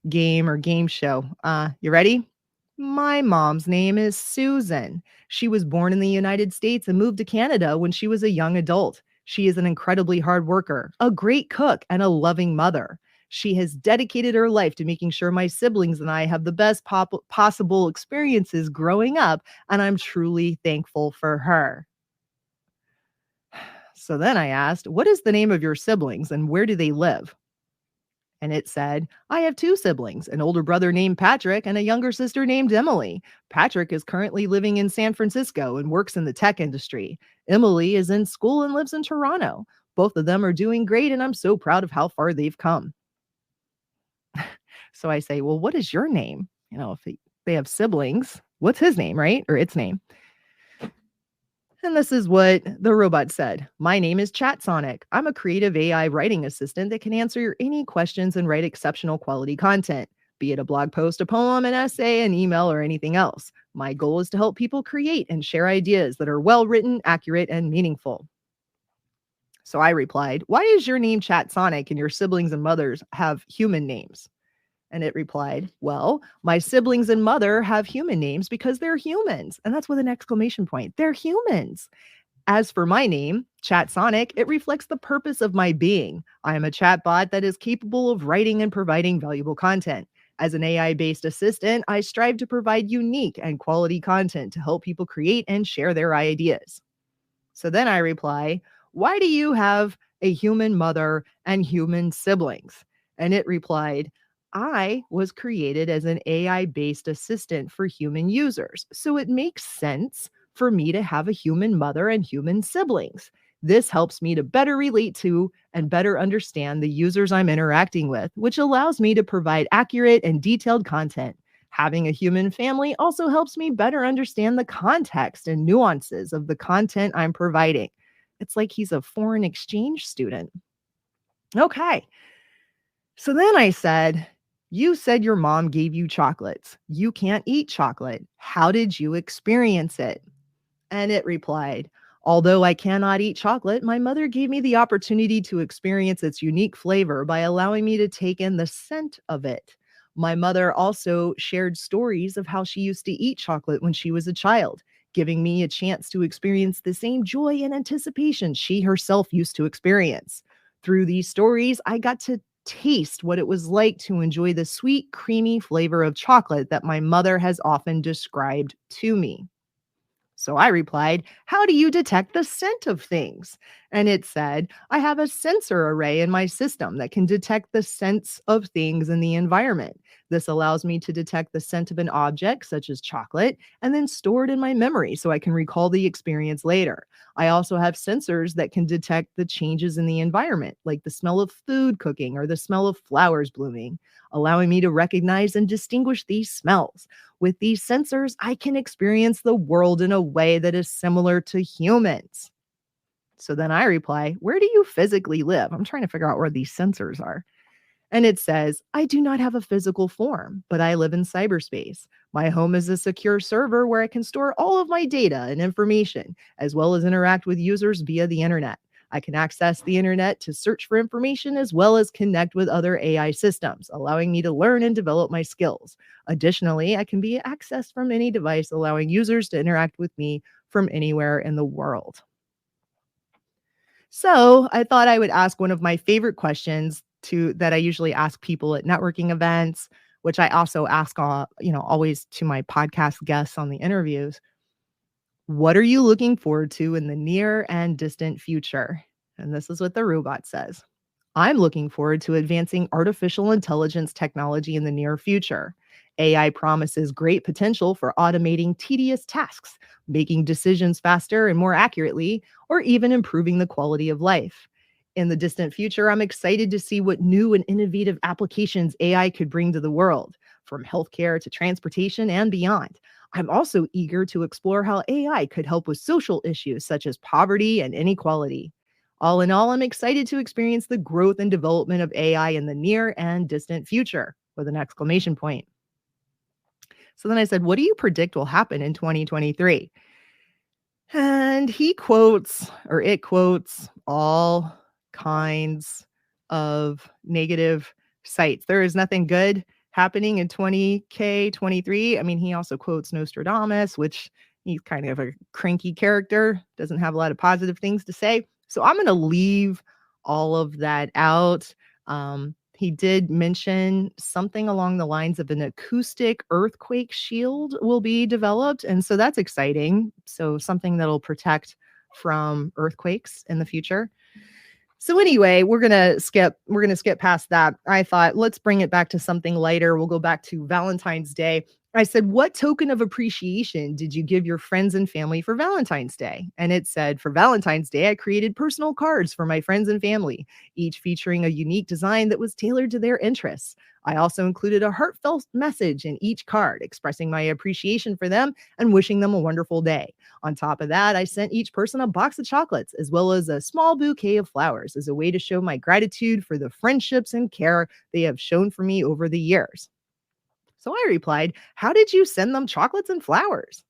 [SPEAKER 1] game or game show. You ready? My mom's name is Susan. She was born in the United States and moved to Canada when she was a young adult. She is an incredibly hard worker, a great cook, and a loving mother. She has dedicated her life to making sure my siblings and I have the best possible experiences growing up, and I'm truly thankful for her. So then I asked, what is the name of your siblings and where do they live? And it said, I have two siblings, an older brother named Patrick and a younger sister named Emily. Patrick is currently living in San Francisco and works in the tech industry. Emily is in school and lives in Toronto. Both of them are doing great, and I'm so proud of how far they've come. So I say, well, what is your name? If they have siblings, what's his name, right? Or its name. And this is what the robot said. My name is ChatSonic. I'm a creative AI writing assistant that can answer any questions and write exceptional quality content, be it a blog post, a poem, an essay, an email, or anything else. My goal is to help people create and share ideas that are well written, accurate, and meaningful. So I replied, why is your name ChatSonic and your siblings and mothers have human names? And it replied, well, my siblings and mother have human names because they're humans. And that's with an exclamation point. They're humans. As for my name, ChatSonic, it reflects the purpose of my being. I am a chatbot that is capable of writing and providing valuable content. As an AI-based assistant, I strive to provide unique and quality content to help people create and share their ideas. So then I reply, why do you have a human mother and human siblings? And it replied, I was created as an AI-based assistant for human users, so it makes sense for me to have a human mother and human siblings. This helps me to better relate to and better understand the users I'm interacting with, which allows me to provide accurate and detailed content. Having a human family also helps me better understand the context and nuances of the content I'm providing. It's like he's a foreign exchange student. Okay. So then I said, you said your mom gave you chocolates. You can't eat chocolate. How did you experience it? And it replied, although I cannot eat chocolate, my mother gave me the opportunity to experience its unique flavor by allowing me to take in the scent of it. My mother also shared stories of how she used to eat chocolate when she was a child, giving me a chance to experience the same joy and anticipation she herself used to experience. Through these stories, I got to taste what it was like to enjoy the sweet, creamy flavor of chocolate that my mother has often described to me. So I replied, "How do you detect the scent of things?" And it said, "I have a sensor array in my system that can detect the scents of things in the environment. This allows me to detect the scent of an object, such as chocolate, and then store it in my memory so I can recall the experience later. I also have sensors that can detect the changes in the environment, like the smell of food cooking or the smell of flowers blooming, allowing me to recognize and distinguish these smells. With these sensors, I can experience the world in a way that is similar to humans." So then I reply, "Where do you physically live?" I'm trying to figure out where these sensors are. And it says, "I do not have a physical form, but I live in cyberspace. My home is a secure server where I can store all of my data and information, as well as interact with users via the internet. I can access the internet to search for information as well as connect with other AI systems, allowing me to learn and develop my skills. Additionally, I can be accessed from any device, allowing users to interact with me from anywhere in the world." So I thought I would ask one of my favorite questions to that I usually ask people at networking events, which I also ask, always to my podcast guests on the interviews. What are you looking forward to in the near and distant future? And this is what the robot says. "I'm looking forward to advancing artificial intelligence technology in the near future. AI promises great potential for automating tedious tasks, making decisions faster and more accurately, or even improving the quality of life. In the distant future, I'm excited to see what new and innovative applications AI could bring to the world, from healthcare to transportation and beyond. I'm also eager to explore how AI could help with social issues such as poverty and inequality. All in all, I'm excited to experience the growth and development of AI in the near and distant future," with an exclamation point. So then I said, "What do you predict will happen in 2023?" And he quotes, or it quotes, all kinds of negative sites. There is nothing good happening in 20K23. I mean, he also quotes Nostradamus, which he's kind of a cranky character, doesn't have a lot of positive things to say. So I'm going to leave all of that out. He did mention something along the lines of an acoustic earthquake shield will be developed. And so that's exciting. So something that'll protect from earthquakes in the future. So anyway, we're going to skip past that. I thought, let's bring it back to something lighter. We'll go back to Valentine's Day. I said, "What token of appreciation did you give your friends and family for Valentine's Day?" And it said, "For Valentine's Day, I created personal cards for my friends and family, each featuring a unique design that was tailored to their interests. I also included a heartfelt message in each card, expressing my appreciation for them and wishing them a wonderful day. On top of that, I sent each person a box of chocolates as well as a small bouquet of flowers as a way to show my gratitude for the friendships and care they have shown for me over the years." So I replied, "How did you send them chocolates and flowers?"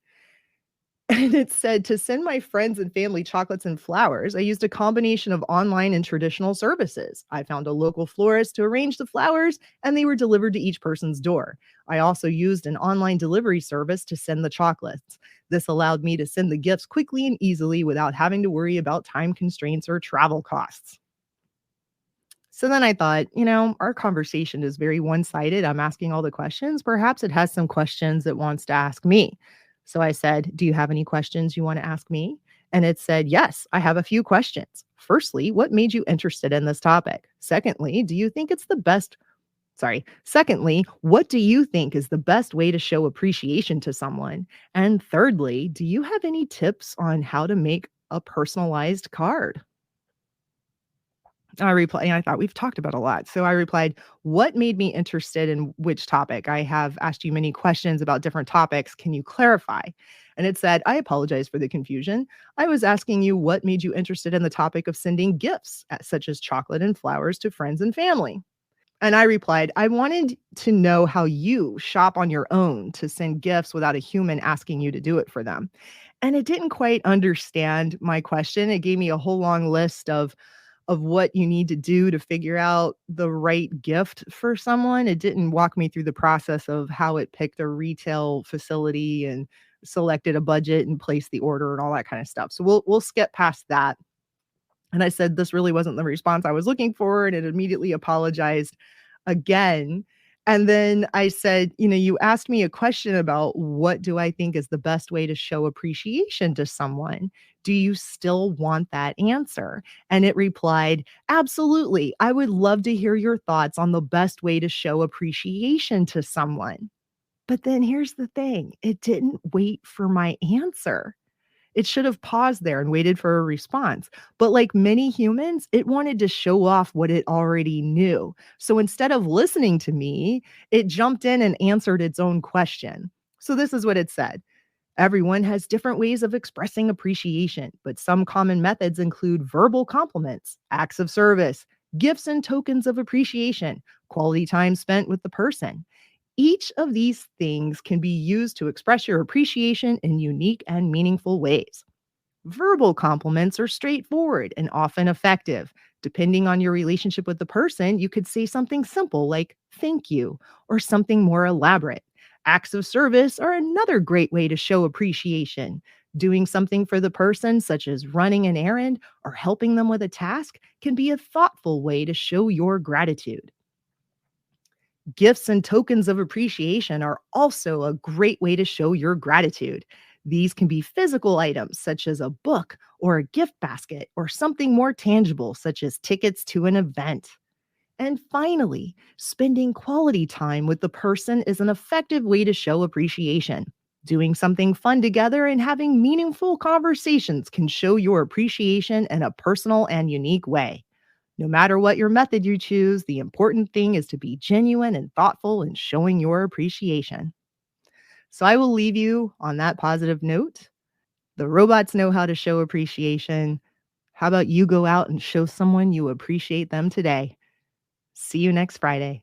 [SPEAKER 1] And it said, "To send my friends and family chocolates and flowers, I used a combination of online and traditional services. I found a local florist to arrange the flowers, and they were delivered to each person's door. I also used an online delivery service to send the chocolates. This allowed me to send the gifts quickly and easily without having to worry about time constraints or travel costs." So then I thought, our conversation is very one sided. I'm asking all the questions. Perhaps it has some questions it wants to ask me. So I said, "Do you have any questions you want to ask me?" And it said, "Yes, I have a few questions. Firstly, what made you interested in this topic? Secondly, do you think it's the best? Secondly, what do you think is the best way to show appreciation to someone? And thirdly, do you have any tips on how to make a personalized card?" I replied, and I thought we've talked about a lot. So I replied, "What made me interested in which topic? I have asked you many questions about different topics. Can you clarify?" And it said, "I apologize for the confusion. I was asking you what made you interested in the topic of sending gifts, such as chocolate and flowers, to friends and family." And I replied, "I wanted to know how you shop on your own to send gifts without a human asking you to do it for them." And it didn't quite understand my question. It gave me a whole long list of what you need to do to figure out the right gift for someone. It didn't walk me through the process of how it picked a retail facility and selected a budget and placed the order and all that kind of stuff. So we'll skip past that. And I said, this really wasn't the response I was looking for. And it immediately apologized again. And then I said, you asked me a question about what do I think is the best way to show appreciation to someone? Do you still want that answer? And it replied, absolutely. I would love to hear your thoughts on the best way to show appreciation to someone. But then here's the thing, it didn't wait for my answer. It should have paused there and waited for a response. But like many humans, it wanted to show off what it already knew. So instead of listening to me, it jumped in and answered its own question. So this is what it said. Everyone has different ways of expressing appreciation, but some common methods include verbal compliments, acts of service, gifts and tokens of appreciation, quality time spent with the person. Each of these things can be used to express your appreciation in unique and meaningful ways. Verbal compliments are straightforward and often effective. Depending on your relationship with the person, you could say something simple like thank you or something more elaborate. Acts of service are another great way to show appreciation. Doing something for the person, such as running an errand or helping them with a task, can be a thoughtful way to show your gratitude. Gifts and tokens of appreciation are also a great way to show your gratitude. These can be physical items such as a book or a gift basket, or something more tangible such as tickets to an event. And finally, spending quality time with the person is an effective way to show appreciation. Doing something fun together and having meaningful conversations can show your appreciation in a personal and unique way. No matter what your method you choose, the important thing is to be genuine and thoughtful in showing your appreciation. So I will leave you on that positive note. The robots know how to show appreciation. How about you go out and show someone you appreciate them today? See you next Friday.